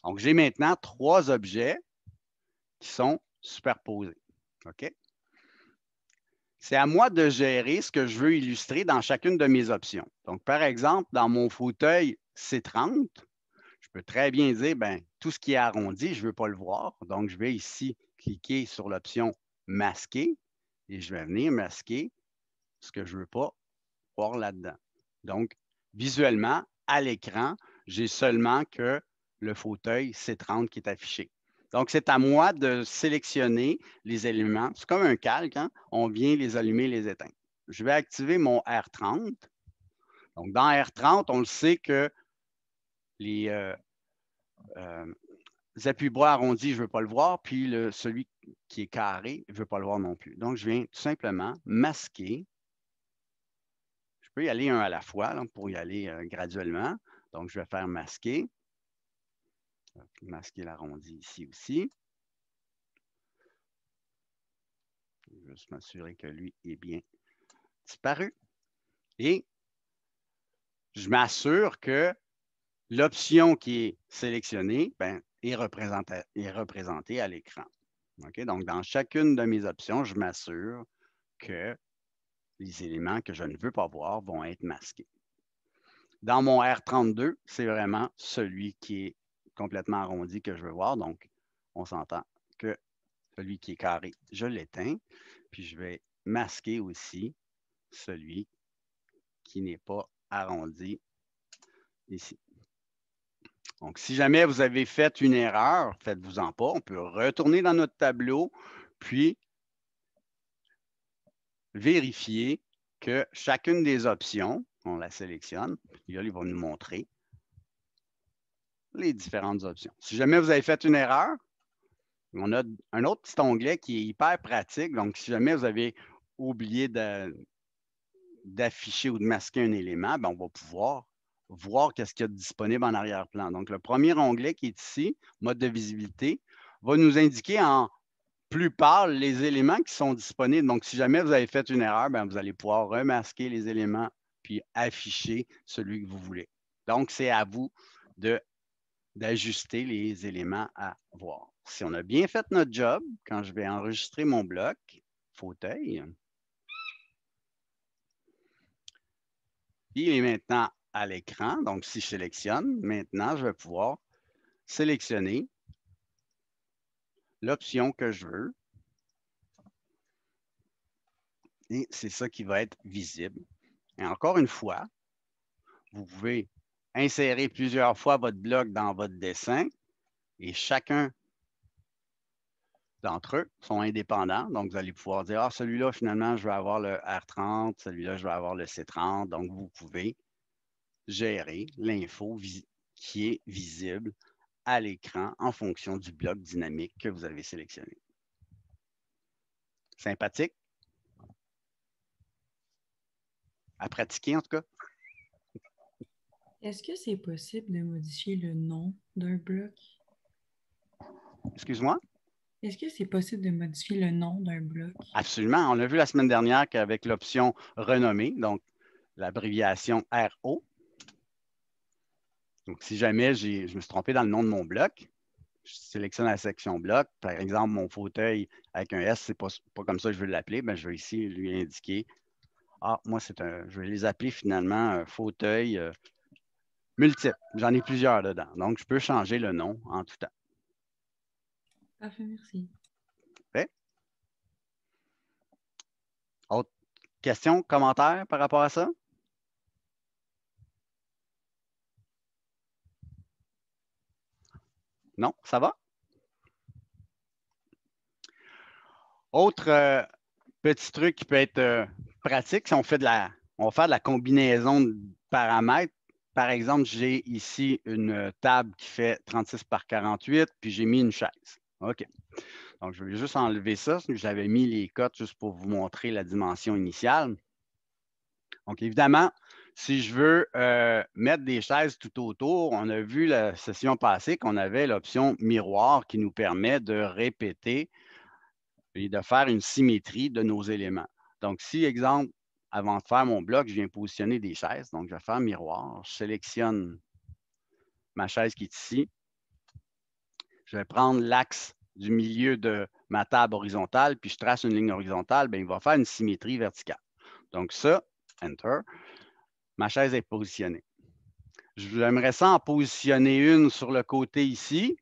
A: Donc, j'ai maintenant 3 objets qui sont superposés. OK? C'est à moi de gérer ce que je veux illustrer dans chacune de mes options. Donc, par exemple, dans mon fauteuil C30, je peux très bien dire, ben, tout ce qui est arrondi, je ne veux pas le voir. Donc, je vais ici cliquer sur l'option masquer et je vais venir masquer ce que je ne veux pas voir là-dedans. Donc, visuellement, à l'écran, j'ai seulement que le fauteuil C30 qui est affiché. Donc, c'est à moi de sélectionner les éléments. C'est comme un calque, hein? On vient les allumer, les éteindre. Je vais activer mon R30. Donc, dans R30, on le sait que les appuis-bras arrondis, je ne veux pas le voir, puis celui qui est carré, je ne veux pas le voir non plus. Donc, je viens tout simplement masquer. Je peux y aller un à la fois là, pour y aller graduellement. Donc, je vais faire masquer. Masquer l'arrondi ici aussi. Je vais juste m'assurer que lui est bien disparu. Et je m'assure que l'option qui est sélectionnée est représentée à l'écran. OK? Donc, dans chacune de mes options, je m'assure que les éléments que je ne veux pas voir vont être masqués. Dans mon R32, c'est vraiment celui qui est complètement arrondi que je veux voir. Donc, on s'entend que celui qui est carré, je l'éteins. Puis, je vais masquer aussi celui qui n'est pas arrondi ici. Donc, si jamais vous avez fait une erreur, faites-vous-en pas. On peut retourner dans notre tableau, puis vérifier que chacune des options, on la sélectionne, puis là, il va nous montrer les différentes options. Si jamais vous avez fait une erreur, on a un autre petit onglet qui est hyper pratique. Donc, si jamais vous avez oublié d'afficher ou de masquer un élément, bien, on va pouvoir voir qu'est-ce qu'il y a de disponible en arrière-plan. Donc, le premier onglet qui est ici, mode de visibilité, va nous indiquer en plus pâle les éléments qui sont disponibles. Donc, si jamais vous avez fait une erreur, bien, vous allez pouvoir remasquer les éléments puis afficher celui que vous voulez. Donc, c'est à vous d'ajuster les éléments à voir. Si on a bien fait notre job, quand je vais enregistrer mon bloc, fauteuil, il est maintenant à l'écran. Donc, si je sélectionne, maintenant, je vais pouvoir sélectionner l'option que je veux. Et c'est ça qui va être visible. Et encore une fois, vous pouvez insérer plusieurs fois votre bloc dans votre dessin et chacun d'entre eux sont indépendants. Donc, vous allez pouvoir dire, ah, celui-là, finalement, je vais avoir le R30, celui-là, je vais avoir le C30. Donc, vous pouvez gérer l'info qui est visible à l'écran en fonction du bloc dynamique que vous avez sélectionné. Sympathique? À pratiquer, en tout cas.
B: Est-ce que c'est possible de modifier le nom d'un bloc?
A: Excuse-moi?
B: Est-ce que c'est possible de modifier le nom d'un bloc?
A: Absolument. On l'a vu la semaine dernière qu'avec l'option renommée, donc l'abréviation RO. Donc, si jamais je me suis trompé dans le nom de mon bloc, je sélectionne la section bloc. Par exemple, mon fauteuil avec un S, c'est pas comme ça que je veux l'appeler. Ben, je vais ici lui indiquer. Ah, moi, je vais les appeler finalement fauteuil multiple. J'en ai plusieurs dedans. Donc, je peux changer le nom en tout temps.
B: Parfait, merci.
A: Fait? Autre question, commentaire par rapport à ça? Non, ça va? Autre petit truc qui peut être pratique, si on va faire de la combinaison de paramètres. Par exemple, j'ai ici une table qui fait 36 par 48, puis j'ai mis une chaise. OK. Donc, je vais juste enlever ça. J'avais mis les cotes juste pour vous montrer la dimension initiale. Donc, évidemment, si je veux mettre des chaises tout autour, on a vu la session passée qu'on avait l'option miroir qui nous permet de répéter et de faire une symétrie de nos éléments. Donc, si, exemple, avant de faire mon bloc, je viens positionner des chaises, donc je vais faire miroir, je sélectionne ma chaise qui est ici. Je vais prendre l'axe du milieu de ma table horizontale, puis je trace une ligne horizontale, bien, il va faire une symétrie verticale. Donc ça, Enter, ma chaise est positionnée. J'aimerais ça en positionner une sur le côté ici.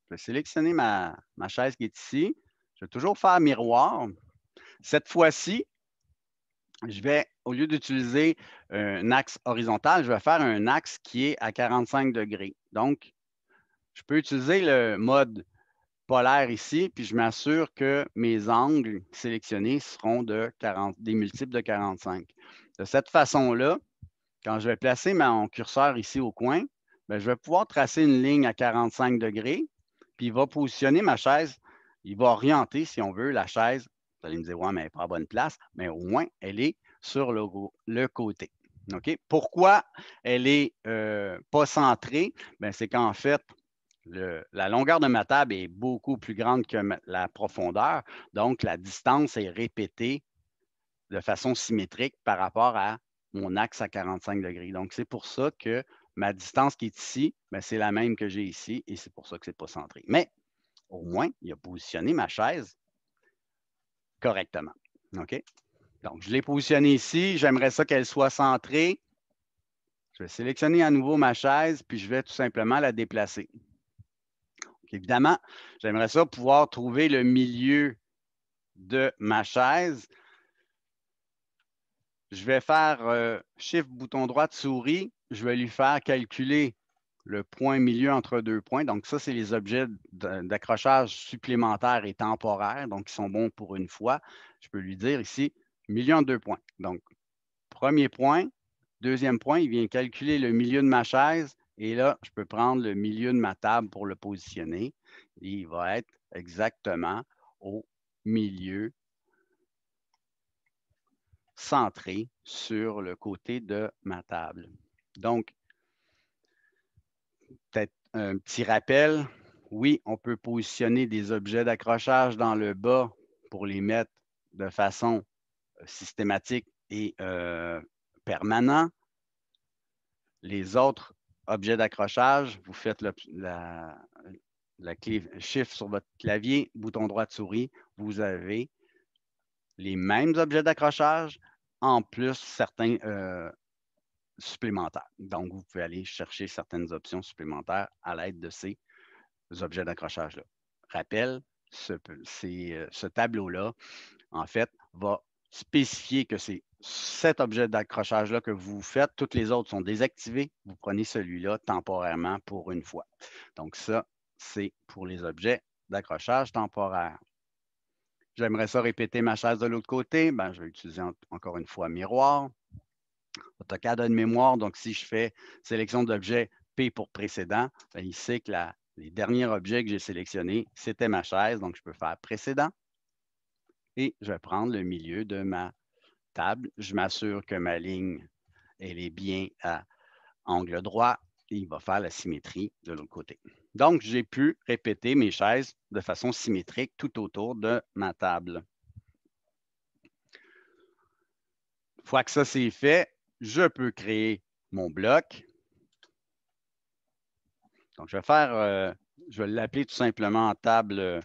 A: Je vais sélectionner ma chaise qui est ici. Je vais toujours faire miroir. Cette fois-ci, je vais, au lieu d'utiliser un axe horizontal, je vais faire un axe qui est à 45 degrés. Donc, je peux utiliser le mode polaire ici, puis je m'assure que mes angles sélectionnés seront des multiples de 45. De cette façon-là, quand je vais placer mon curseur ici au coin, bien, je vais pouvoir tracer une ligne à 45 degrés, puis il va positionner ma chaise, il va orienter, si on veut, la chaise. Vous allez me dire, ouais, mais elle n'est pas à bonne place, mais au moins, elle est sur le côté. OK? Pourquoi elle n'est pas centrée? Bien, c'est qu'en fait, la longueur de ma table est beaucoup plus grande que la profondeur. Donc, la distance est répétée de façon symétrique par rapport à mon axe à 45 degrés. Donc, c'est pour ça que ma distance qui est ici, c'est la même que j'ai ici et c'est pour ça que ce n'est pas centré. Mais au moins, il a positionné ma chaise correctement. OK? Donc, je l'ai positionnée ici. J'aimerais ça qu'elle soit centrée. Je vais sélectionner à nouveau ma chaise, puis je vais tout simplement la déplacer. Donc, évidemment, j'aimerais ça pouvoir trouver le milieu de ma chaise. Je vais faire Shift bouton droit de souris. Je vais lui faire calculer le point milieu entre deux points. Donc, ça, c'est les objets d'accrochage supplémentaires et temporaires, donc qui sont bons pour une fois. Je peux lui dire ici, milieu entre deux points. Donc, premier point, deuxième point, il vient calculer le milieu de ma chaise. Et là, je peux prendre le milieu de ma table pour le positionner. Et il va être exactement au milieu, centré sur le côté de ma table. Donc, peut-être un petit rappel. Oui, on peut positionner des objets d'accrochage dans le bas pour les mettre de façon systématique et permanente. Les autres objets d'accrochage, vous faites la clé Shift sur votre clavier, bouton droit de souris, vous avez les mêmes objets d'accrochage, en plus certains supplémentaires. Donc, vous pouvez aller chercher certaines options supplémentaires à l'aide de ces objets d'accrochage-là. Rappel, ce tableau-là, en fait, va spécifier que c'est cet objet d'accrochage-là que vous faites. Toutes les autres sont désactivées. Vous prenez celui-là temporairement pour une fois. Donc, ça, c'est pour les objets d'accrochage temporaire. J'aimerais ça répéter ma chaise de l'autre côté. Ben, je vais utiliser encore une fois miroir. AutoCAD a une mémoire, donc si je fais sélection d'objet P pour précédent, ben, il sait que les derniers objets que j'ai sélectionnés, c'était ma chaise, donc je peux faire précédent. Et je vais prendre le milieu de ma table. Je m'assure que ma ligne, elle est bien à angle droit et il va faire la symétrie de l'autre côté. Donc, j'ai pu répéter mes chaises de façon symétrique tout autour de ma table. Une fois que ça c'est fait, je peux créer mon bloc. Donc, je vais l'appeler tout simplement table.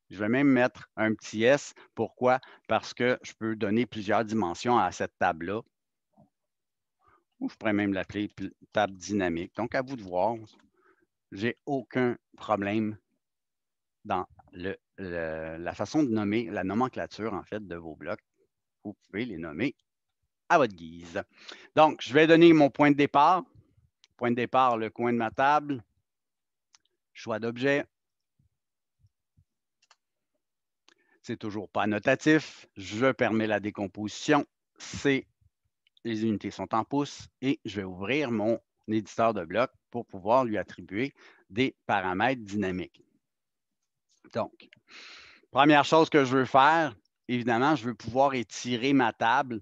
A: Je vais même mettre un petit S. Pourquoi? Parce que je peux donner plusieurs dimensions à cette table-là. Ou je pourrais même l'appeler table dynamique. Donc, à vous de voir. Je n'ai aucun problème dans la façon de nommer, la nomenclature, en fait, de vos blocs. Vous pouvez les nommer à votre guise. Donc, je vais donner mon point de départ. Point de départ, le coin de ma table. Choix d'objet. C'est toujours pas notatif. Je permets la décomposition. Les unités sont en pouces et je vais ouvrir mon éditeur de blocs pour pouvoir lui attribuer des paramètres dynamiques. Donc, première chose que je veux faire, évidemment, je veux pouvoir étirer ma table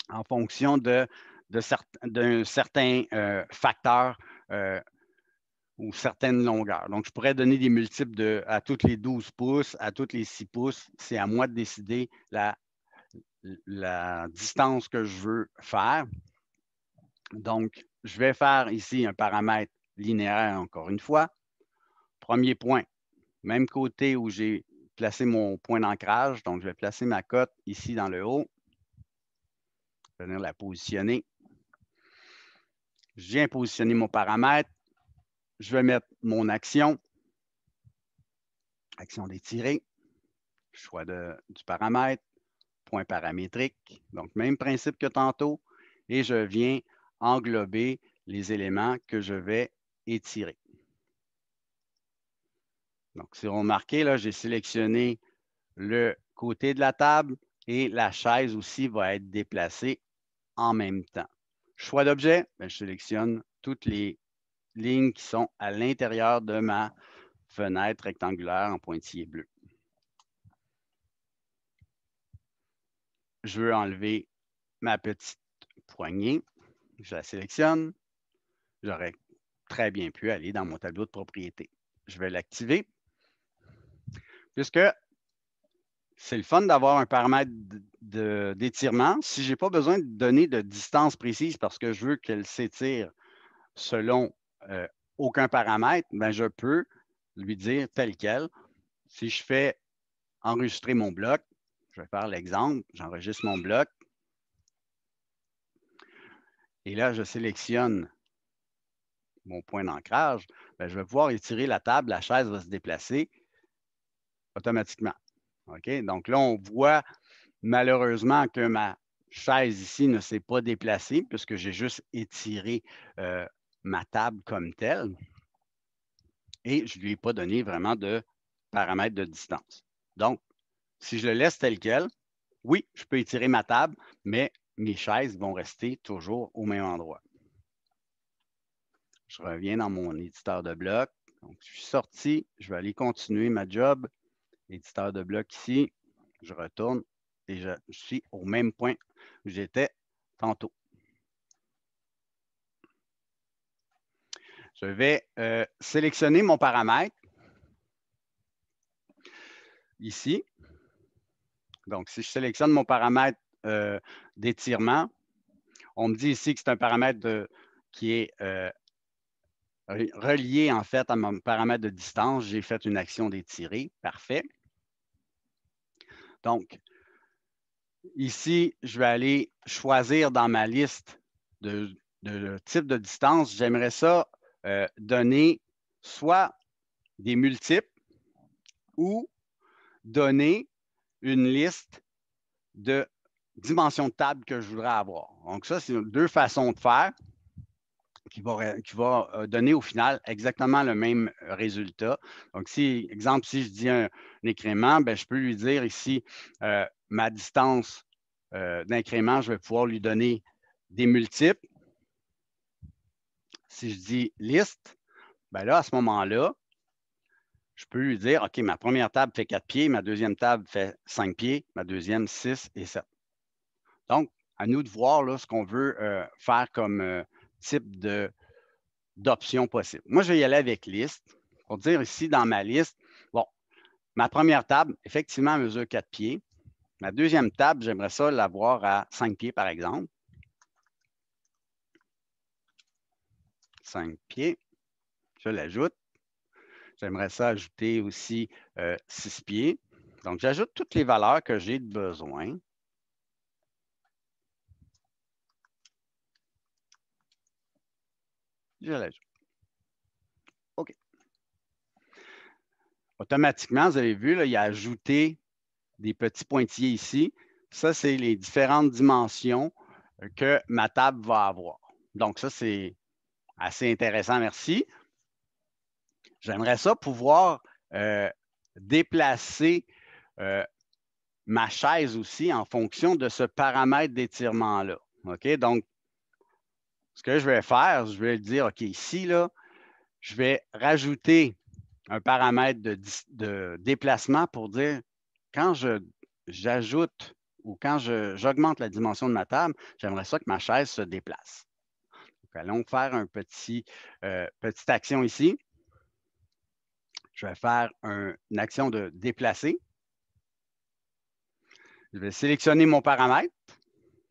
A: en fonction d'un certain facteur ou certaines longueurs. Donc, je pourrais donner des multiples à toutes les 12 pouces, à toutes les 6 pouces. C'est à moi de décider la distance que je veux faire. Donc, je vais faire ici un paramètre linéaire encore une fois. Premier point, même côté où j'ai placé mon point d'ancrage. Donc, je vais placer ma cote ici dans le haut. Je vais venir la positionner. Je viens positionner mon paramètre. Je vais mettre mon action. Action d'étirer. Choix du paramètre. Point paramétrique. Donc, même principe que tantôt. Et je viens englober les éléments que je vais étirer. Donc, si vous remarquez, là, j'ai sélectionné le côté de la table et la chaise aussi va être déplacée en même temps. Choix d'objet, je sélectionne toutes les lignes qui sont à l'intérieur de ma fenêtre rectangulaire en pointillé bleu. Je veux enlever ma petite poignée. Je la sélectionne. J'aurais très bien pu aller dans mon tableau de propriété. Je vais l'activer. Puisque c'est le fun d'avoir un paramètre d'étirement. Si je n'ai pas besoin de donner de distance précise parce que je veux qu'elle s'étire selon aucun paramètre, ben je peux lui dire tel quel. Si je fais enregistrer mon bloc, je vais faire l'exemple, j'enregistre mon bloc. Et là, je sélectionne mon point d'ancrage. Je vais pouvoir étirer la table, la chaise va se déplacer automatiquement. OK? Donc là, on voit malheureusement que ma chaise ici ne s'est pas déplacée puisque j'ai juste étiré ma table comme telle et je ne lui ai pas donné vraiment de paramètres de distance. Donc, si je le laisse tel quel, oui, je peux étirer ma table, mais mes chaises vont rester toujours au même endroit. Je reviens dans mon éditeur de bloc. Donc, je suis sorti, je vais aller continuer ma job. Éditeur de bloc ici, je retourne et je suis au même point où j'étais tantôt. Je vais sélectionner mon paramètre ici. Donc, si je sélectionne mon paramètre d'étirement, on me dit ici que c'est un paramètre qui est relié en fait à mon paramètre de distance. J'ai fait une action d'étirer. Parfait. Donc, ici, je vais aller choisir dans ma liste de type de distance. J'aimerais ça donner soit des multiples ou donner une liste de dimensions de table que je voudrais avoir. Donc, ça, c'est deux façons de faire qui va donner au final exactement le même résultat. Donc, si, exemple, si je dis un incrément, je peux lui dire ici ma distance d'incrément, je vais pouvoir lui donner des multiples. Si je dis liste, là, à ce moment-là, je peux lui dire, OK, ma première table fait 4 pieds, ma deuxième table fait 5 pieds, ma deuxième 6 et 7. Donc, à nous de voir là, ce qu'on veut faire comme type d'option possible. Moi, je vais y aller avec liste. Pour dire ici, dans ma liste, bon, ma première table, effectivement, mesure 4 pieds. Ma deuxième table, j'aimerais ça l'avoir à 5 pieds, par exemple. 5 pieds. Je l'ajoute. J'aimerais ça ajouter aussi 6 pieds. Donc, j'ajoute toutes les valeurs que j'ai de besoin. Je l'ajoute. OK. Automatiquement, vous avez vu, là, il a ajouté des petits pointillés ici. Ça, c'est les différentes dimensions que ma table va avoir. Donc, ça, c'est assez intéressant, merci. J'aimerais ça pouvoir déplacer ma chaise aussi en fonction de ce paramètre d'étirement-là. OK? Donc, ce que je vais faire, je vais dire, OK, ici, là, je vais rajouter un paramètre de déplacement pour dire quand j'ajoute ou quand j'augmente la dimension de ma table, j'aimerais ça que ma chaise se déplace. Donc, allons faire petite action ici. Je vais faire une action de déplacer. Je vais sélectionner mon paramètre.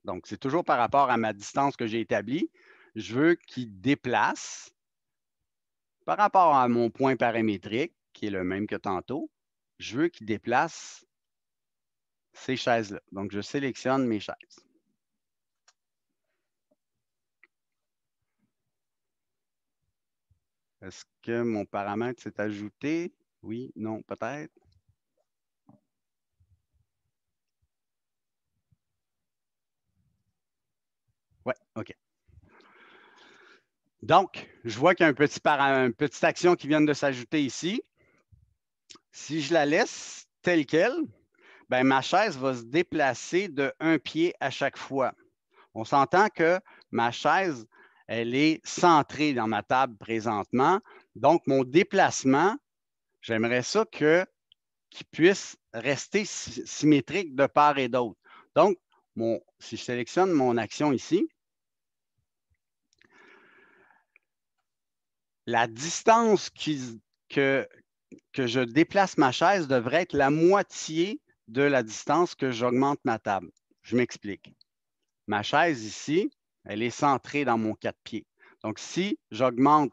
A: Donc, c'est toujours par rapport à ma distance que j'ai établie. Je veux qu'il déplace par rapport à mon point paramétrique, qui est le même que tantôt. Je veux qu'il déplace ces chaises-là. Donc, je sélectionne mes chaises. Est-ce que mon paramètre s'est ajouté? Oui, non, peut-être. Oui, OK. Donc, je vois qu'il y a une petite action qui vient de s'ajouter ici. Si je la laisse telle quelle, ma chaise va se déplacer de 1 pied à chaque fois. On s'entend que ma chaise, elle est centrée dans ma table présentement. Donc, mon déplacement, j'aimerais ça qu'il puisse rester symétrique de part et d'autre. Donc, si je sélectionne mon action ici, la distance que je déplace ma chaise devrait être la moitié de la distance que j'augmente ma table. Je m'explique. Ma chaise ici, elle est centrée dans mon 4 pieds. Donc, si j'augmente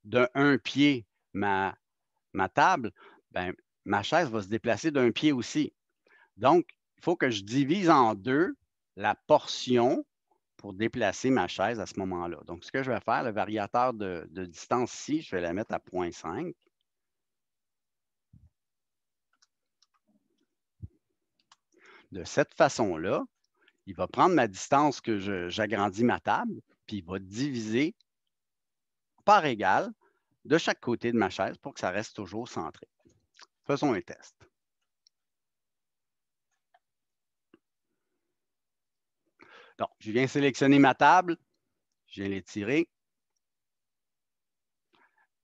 A: de 1 pied ma ma table, ben, ma chaise va se déplacer d'un pied aussi. Donc, il faut que je divise en deux la portion pour déplacer ma chaise à ce moment-là. Donc, ce que je vais faire, le variateur de distance ici, je vais la mettre à 0,5. De cette façon-là, il va prendre ma distance que j'agrandis ma table, puis il va diviser par égal de chaque côté de ma chaise pour que ça reste toujours centré. Faisons un test. Donc, je viens sélectionner ma table, je viens l'étirer.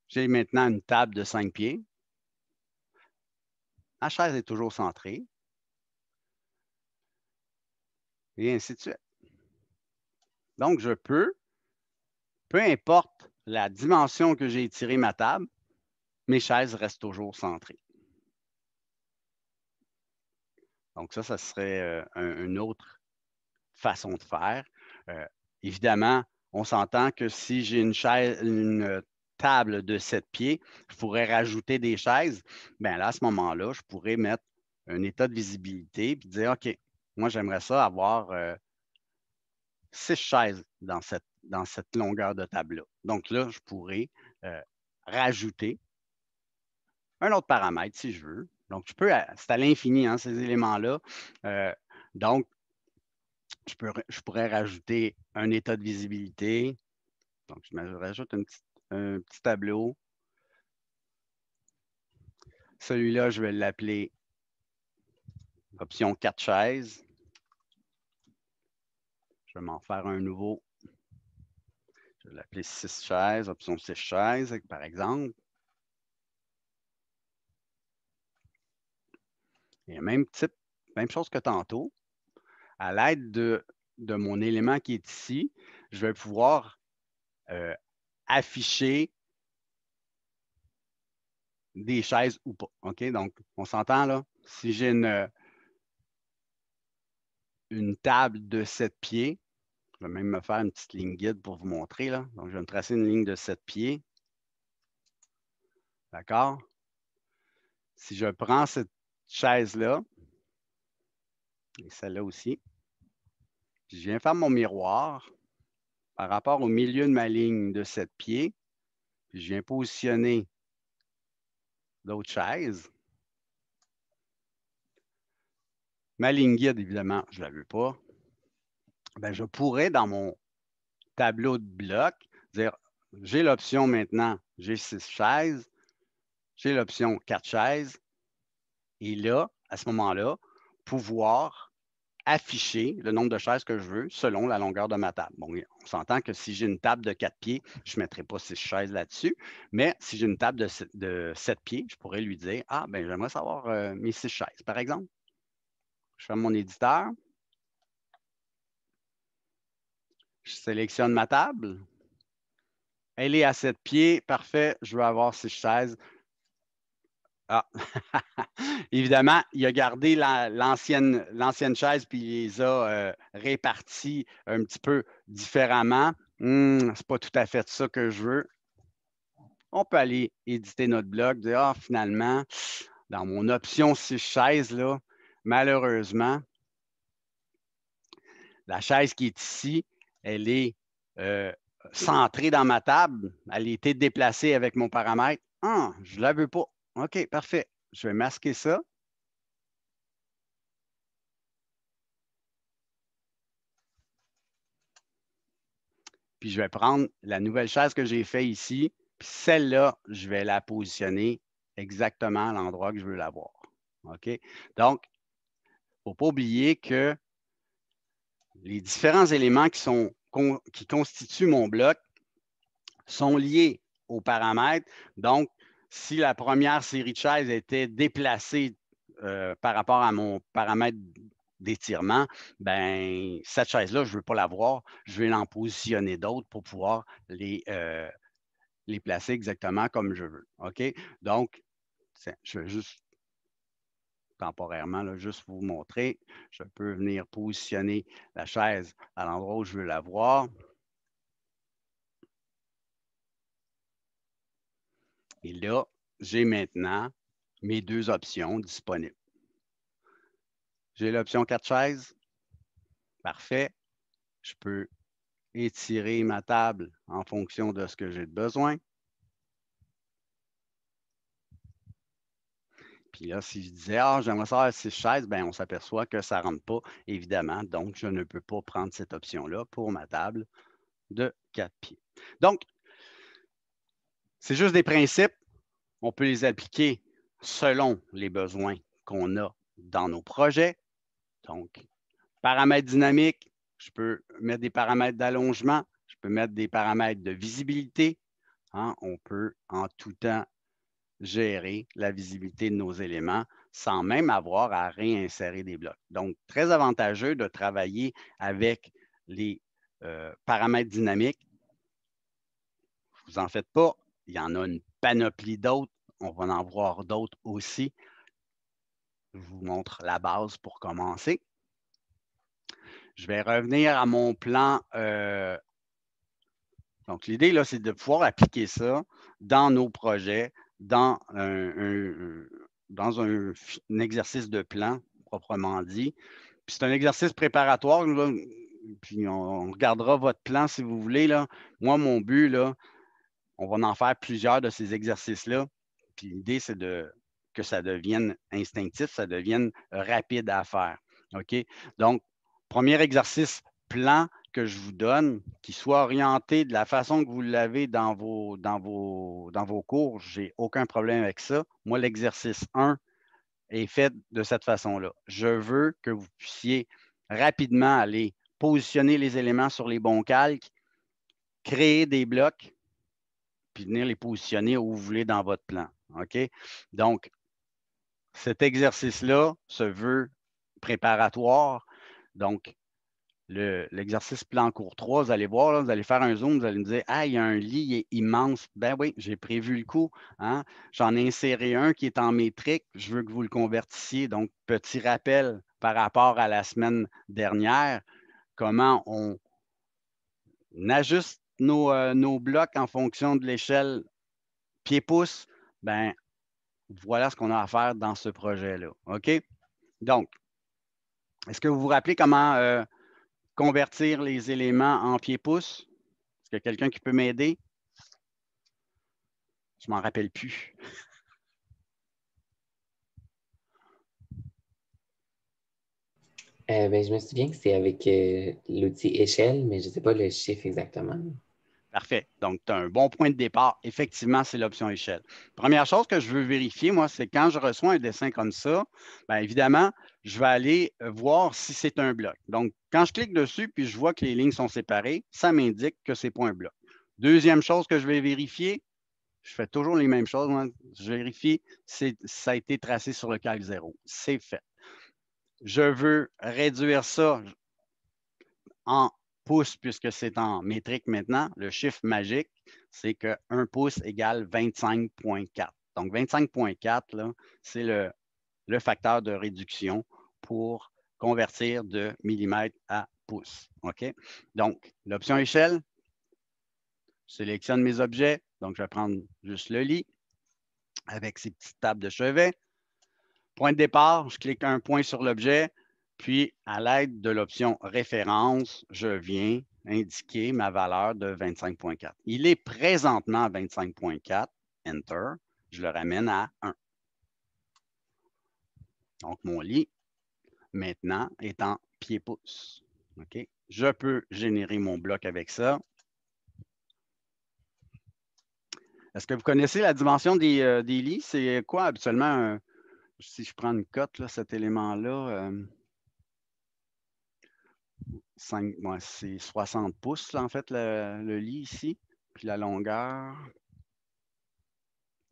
A: J'ai maintenant une table de 5 pieds. Ma chaise est toujours centrée. Et ainsi de suite. Donc, je peux, peu importe la dimension que j'ai étiré ma table, mes chaises restent toujours centrées. Donc, ça serait une autre façon de faire. Évidemment, on s'entend que si j'ai une table de 7 pieds, je pourrais rajouter des chaises. Bien là, à ce moment-là, je pourrais mettre un état de visibilité et dire, OK, moi, j'aimerais ça avoir 6 chaises dans cette longueur de table-là. Donc là, je pourrais rajouter un autre paramètre si je veux. Donc, c'est à l'infini, hein, ces éléments-là. Donc, je pourrais rajouter un état de visibilité. Donc, je rajoute un petit tableau. Celui-là, je vais l'appeler option 4 chaises. Je vais m'en faire un nouveau. Je vais l'appeler 6 chaises, option 6 chaises, par exemple. Et même chose que tantôt. À l'aide de mon élément qui est ici, je vais pouvoir afficher des chaises ou pas. OK? Donc, on s'entend là? Si j'ai une table de 7 pieds, je vais même me faire une petite ligne guide pour vous montrer. Là. Donc, je vais me tracer une ligne de 7 pieds. D'accord? Si je prends cette chaise-là, et celle-là aussi, je viens faire mon miroir par rapport au milieu de ma ligne de 7 pieds, puis je viens positionner d'autres chaises. Ma ligne guide, évidemment, je ne la veux pas. Bien, je pourrais, dans mon tableau de bloc, dire, j'ai l'option maintenant, j'ai 6 chaises, j'ai l'option 4 chaises, et là, à ce moment-là, pouvoir afficher le nombre de chaises que je veux selon la longueur de ma table. Bon, on s'entend que si j'ai une table de 4 pieds, je ne mettrai pas 6 chaises là-dessus, mais si j'ai une table de 7 pieds, je pourrais lui dire, ah, ben j'aimerais savoir mes 6 chaises, par exemple. Je ferme mon éditeur. Je sélectionne ma table. Elle est à 7 pieds. Parfait. Je veux avoir 6 chaises. Ah, évidemment, il a gardé l'ancienne chaise puis il les a réparties un petit peu différemment. C'est pas tout à fait ça que je veux. On peut aller éditer notre bloc, dire, ah, finalement, dans mon option 6 chaises, là, malheureusement, la chaise qui est ici, elle est centrée dans ma table. Elle a été déplacée avec mon paramètre. Ah, je ne la veux pas. OK, parfait. Je vais masquer ça. Puis je vais prendre la nouvelle chaise que j'ai faite ici. Puis celle-là, je vais la positionner exactement à l'endroit que je veux l'avoir. OK? Donc, il ne faut pas oublier que les différents éléments qui constituent mon bloc sont liés aux paramètres. Donc, si la première série de chaises était déplacée par rapport à mon paramètre d'étirement, ben cette chaise-là, je ne veux pas l'avoir. Je vais en positionner d'autres pour pouvoir les placer exactement comme je veux. OK? Donc, je vais juste temporairement, là, juste vous montrer. Je peux venir positionner la chaise à l'endroit où je veux la voir. Et là, j'ai maintenant mes deux options disponibles. J'ai l'option 4 chaises. Parfait. Je peux étirer ma table en fonction de ce que j'ai besoin. Puis là, si je disais, j'aimerais savoir 6 chaises, bien, on s'aperçoit que ça ne rentre pas, évidemment. Donc, je ne peux pas prendre cette option-là pour ma table de 4 pieds. Donc, c'est juste des principes. On peut les appliquer selon les besoins qu'on a dans nos projets. Donc, paramètres dynamiques, je peux mettre des paramètres d'allongement, je peux mettre des paramètres de visibilité. Hein, on peut en tout temps gérer la visibilité de nos éléments sans même avoir à réinsérer des blocs. Donc, très avantageux de travailler avec les paramètres dynamiques. Vous en faites pas, il y en a une panoplie d'autres. On va en voir d'autres aussi. Je vous montre la base pour commencer. Je vais revenir à mon plan. Donc, l'idée, là, c'est de pouvoir appliquer ça dans nos projets, dans un exercice de plan, proprement dit. Puis c'est un exercice préparatoire. Là, puis on regardera votre plan si vous voulez. Là. Moi, mon but, là, on va en faire plusieurs de ces exercices-là. Puis l'idée, c'est que ça devienne instinctif, ça devienne rapide à faire. OK? Donc, premier exercice plan que je vous donne, qui soit orienté de la façon que vous l'avez dans vos cours, je n'ai aucun problème avec ça. Moi, l'exercice 1 est fait de cette façon-là. Je veux que vous puissiez rapidement aller positionner les éléments sur les bons calques, créer des blocs, puis venir les positionner où vous voulez dans votre plan. OK? Donc, cet exercice-là se veut préparatoire. Donc, l'exercice plan cours 3, vous allez voir, là, vous allez faire un zoom, vous allez me dire, ah, il y a un lit, il est immense. Ben oui, j'ai prévu le coup. Hein? J'en ai inséré un qui est en métrique. Je veux que vous le convertissiez. Donc, petit rappel par rapport à la semaine dernière, comment on ajuste nos blocs en fonction de l'échelle pied-pouce. Ben, voilà ce qu'on a à faire dans ce projet-là. OK? Donc, est-ce que vous vous rappelez comment convertir les éléments en pieds-pouces? Est-ce qu'il y a quelqu'un qui peut m'aider? Je ne m'en rappelle plus.
D: Ben, je me souviens que c'est avec l'outil échelle, mais je ne sais pas le chiffre exactement.
A: Parfait. Donc, tu as un bon point de départ. Effectivement, c'est l'option échelle. Première chose que je veux vérifier, moi, c'est quand je reçois un dessin comme ça, bien évidemment, je vais aller voir si c'est un bloc. Donc, quand je clique dessus puis je vois que les lignes sont séparées, ça m'indique que ce n'est pas un bloc. Deuxième chose que je vais vérifier, je fais toujours les mêmes choses. Moi. Je vérifie si ça a été tracé sur le calque 0. C'est fait. Je veux réduire ça en pouces puisque c'est en métrique maintenant. Le chiffre magique, c'est que 1 pouce égale 25,4. Donc, 25,4, c'est le facteur de réduction pour convertir de millimètres à pouces. OK? Donc, l'option échelle, je sélectionne mes objets. Donc, je vais prendre juste le lit avec ses petites tables de chevet. Point de départ, je clique un point sur l'objet, puis à l'aide de l'option référence, je viens indiquer ma valeur de 25,4. Il est présentement à 25,4, Enter, je le ramène à 1. Donc, mon lit, maintenant, est en pied-pouce. OK? Je peux générer mon bloc avec ça. Est-ce que vous connaissez la dimension des lits? C'est quoi habituellement, si je prends une cote, là, cet élément-là, c'est 60 pouces, là, en fait, le lit ici, puis la longueur.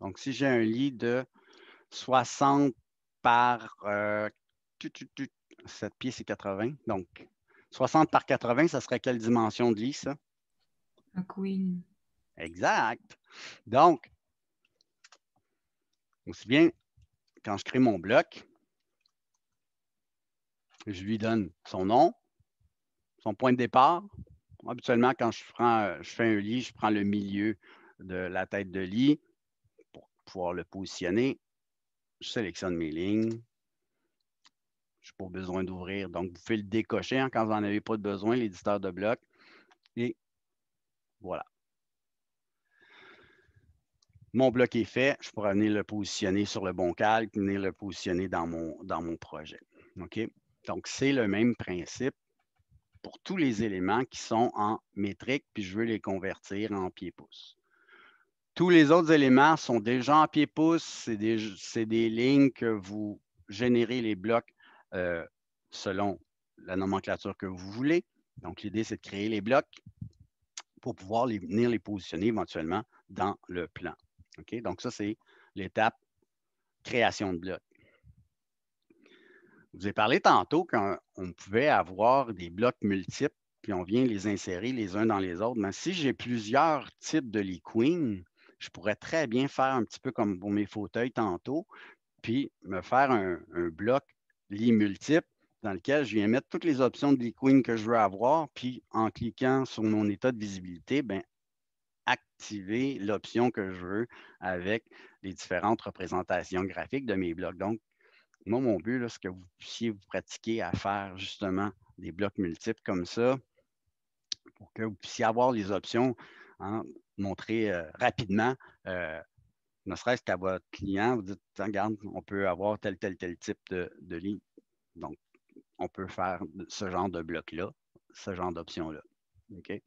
A: Donc, si j'ai un lit de 60 par 7 pieds, c'est 80. Donc, 60 par 80, ça serait quelle dimension de lit, ça?
B: Un queen.
A: Exact. Donc, aussi bien, quand je crée mon bloc, je lui donne son nom, son point de départ. Habituellement, quand je fais un lit, je prends le milieu de la tête de lit. pouvoir le positionner. Je sélectionne mes lignes. Je n'ai pas besoin d'ouvrir. Donc, vous pouvez le décocher quand vous n'en avez pas besoin, l'éditeur de bloc. Et voilà. Mon bloc est fait. Je pourrais venir le positionner sur le bon calque, venir le positionner dans mon projet. OK? Donc, c'est le même principe pour tous les éléments qui sont en métrique, puis je veux les convertir en pieds-pouces. Tous les autres éléments sont déjà en pieds-pouces. C'est des lignes que vous générez les blocs selon la nomenclature que vous voulez. Donc, l'idée, c'est de créer les blocs pour pouvoir venir les positionner éventuellement dans le plan. OK? Donc, ça, c'est l'étape création de blocs. Je vous ai parlé tantôt quand on pouvait avoir des blocs multiples, puis on vient les insérer les uns dans les autres. Mais si j'ai plusieurs types de Lee Queen, je pourrais très bien faire un petit peu comme pour mes fauteuils tantôt, puis me faire un bloc lit multiple dans lequel je viens mettre toutes les options de Lee Queen que je veux avoir, puis en cliquant sur mon état de visibilité, bien, activer l'option que je veux avec les différentes représentations graphiques de mes blocs. Donc, moi, mon but, c'est que vous puissiez vous pratiquer à faire justement des blocs multiples comme ça pour que vous puissiez avoir les options, hein, montrer rapidement, ne serait-ce qu'à votre client, vous dites, regarde, on peut avoir tel type de ligne. Donc, on peut faire ce genre de bloc-là, ce genre d'option-là. OK?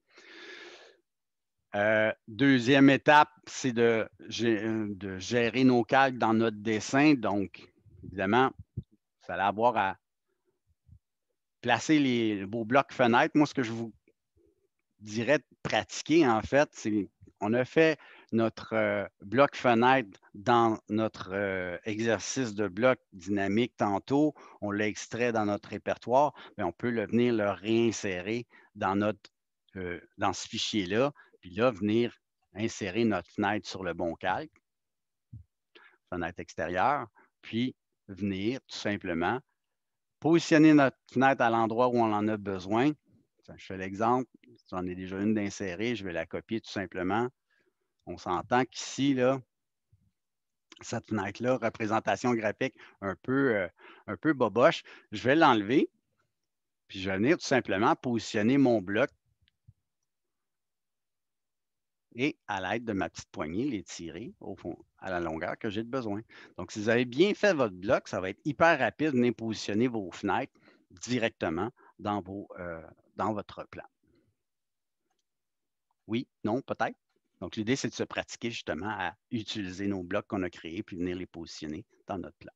A: Deuxième étape, c'est de gérer nos calques dans notre dessin. Donc, évidemment, vous allez avoir à placer vos blocs fenêtres. Moi, ce que je vous dirais de pratiquer, en fait, c'est on a fait notre bloc fenêtre dans notre exercice de bloc dynamique tantôt. On l'a extrait dans notre répertoire, mais on peut venir le réinsérer dans ce fichier-là, puis là, venir insérer notre fenêtre sur le bon calque, fenêtre extérieure, puis venir tout simplement positionner notre fenêtre à l'endroit où on en a besoin. Je fais l'exemple, j'en ai déjà une d'insérer, je vais la copier tout simplement. On s'entend qu'ici, là, cette fenêtre-là, représentation graphique un peu boboche, je vais l'enlever, puis je vais venir tout simplement positionner mon bloc et à l'aide de ma petite poignée, les tirer au fond, à la longueur que j'ai de besoin. Donc, si vous avez bien fait votre bloc, ça va être hyper rapide de venir positionner vos fenêtres directement dans votre plan. Oui, non, peut-être. Donc, l'idée, c'est de se pratiquer justement à utiliser nos blocs qu'on a créés puis venir les positionner dans notre plan.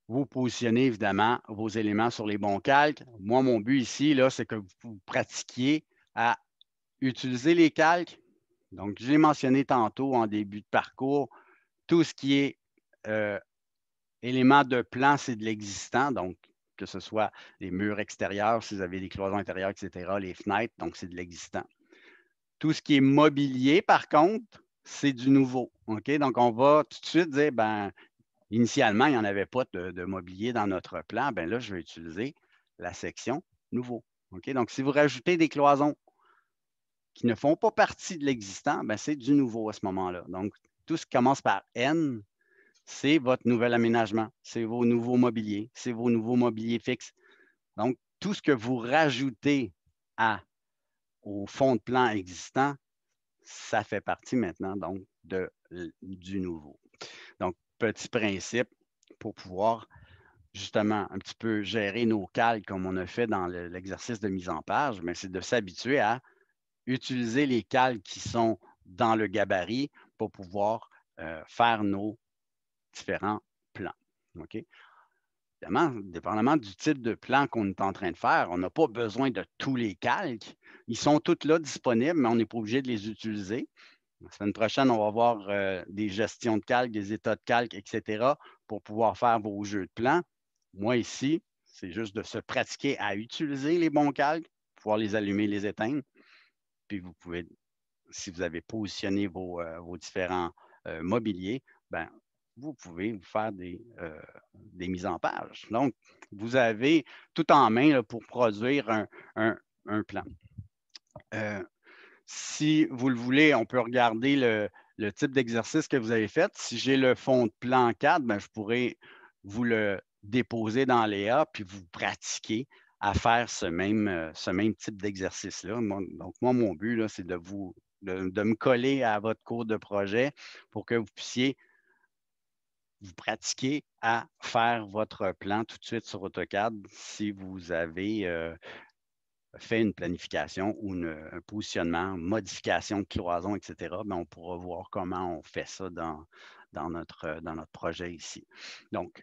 A: Vous positionnez évidemment vos éléments sur les bons calques. Moi, mon but ici, là, c'est que vous pratiquiez à utiliser les calques. Donc, je l'ai mentionné tantôt en début de parcours, tout ce qui est éléments de plan, c'est de l'existant. Donc, que ce soit les murs extérieurs, si vous avez des cloisons intérieures, etc., les fenêtres, donc c'est de l'existant. Tout ce qui est mobilier, par contre, c'est du nouveau. OK? Donc, on va tout de suite dire, ben, initialement, il n'y en avait pas de mobilier dans notre plan. Ben là, je vais utiliser la section nouveau. OK? Donc, si vous rajoutez des cloisons qui ne font pas partie de l'existant, ben, c'est du nouveau à ce moment-là. Donc, tout ce qui commence par N, c'est votre nouvel aménagement, c'est vos nouveaux mobiliers, c'est vos nouveaux mobiliers fixes. Donc, tout ce que vous rajoutez au fond de plan existant, ça fait partie maintenant donc du nouveau. Donc, petit principe pour pouvoir justement un petit peu gérer nos calques comme on a fait dans l'exercice de mise en page, mais c'est de s'habituer à utiliser les calques qui sont dans le gabarit pour pouvoir faire nos différents plans. OK? Évidemment, dépendamment du type de plan qu'on est en train de faire, on n'a pas besoin de tous les calques. Ils sont tous là disponibles, mais on n'est pas obligé de les utiliser. La semaine prochaine, on va voir des gestions de calques, des états de calques, etc., pour pouvoir faire vos jeux de plans. Moi, ici, c'est juste de se pratiquer à utiliser les bons calques, pouvoir les allumer, les éteindre. Puis vous pouvez, si vous avez positionné vos différents mobiliers, ben, vous pouvez vous faire des mises en page. Donc, vous avez tout en main là, pour produire un plan. Si vous le voulez, on peut regarder le type d'exercice que vous avez fait. Si j'ai le fond de plan 4, ben, je pourrais vous le déposer dans Léa, puis vous pratiquer à faire ce même type d'exercice-là. Donc, moi, mon but, là, c'est de me coller à votre cours de projet pour que vous puissiez vous pratiquer à faire votre plan tout de suite sur AutoCAD si vous avez fait une planification ou un positionnement, modification de cloison, etc., bien, on pourra voir comment on fait ça dans notre projet ici. Donc,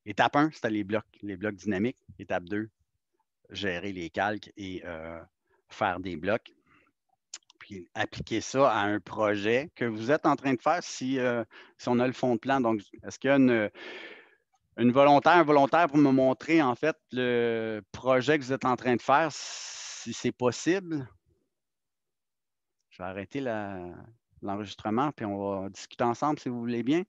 A: étape 1, c'était les blocs dynamiques. Étape 2, gérer les calques et faire des blocs. Puis appliquer ça à un projet que vous êtes en train de faire si on a le fond de plan. Donc, est-ce qu'il y a un volontaire pour me montrer en fait le projet que vous êtes en train de faire, si c'est possible? Je vais arrêter l'enregistrement puis on va discuter ensemble si vous voulez bien.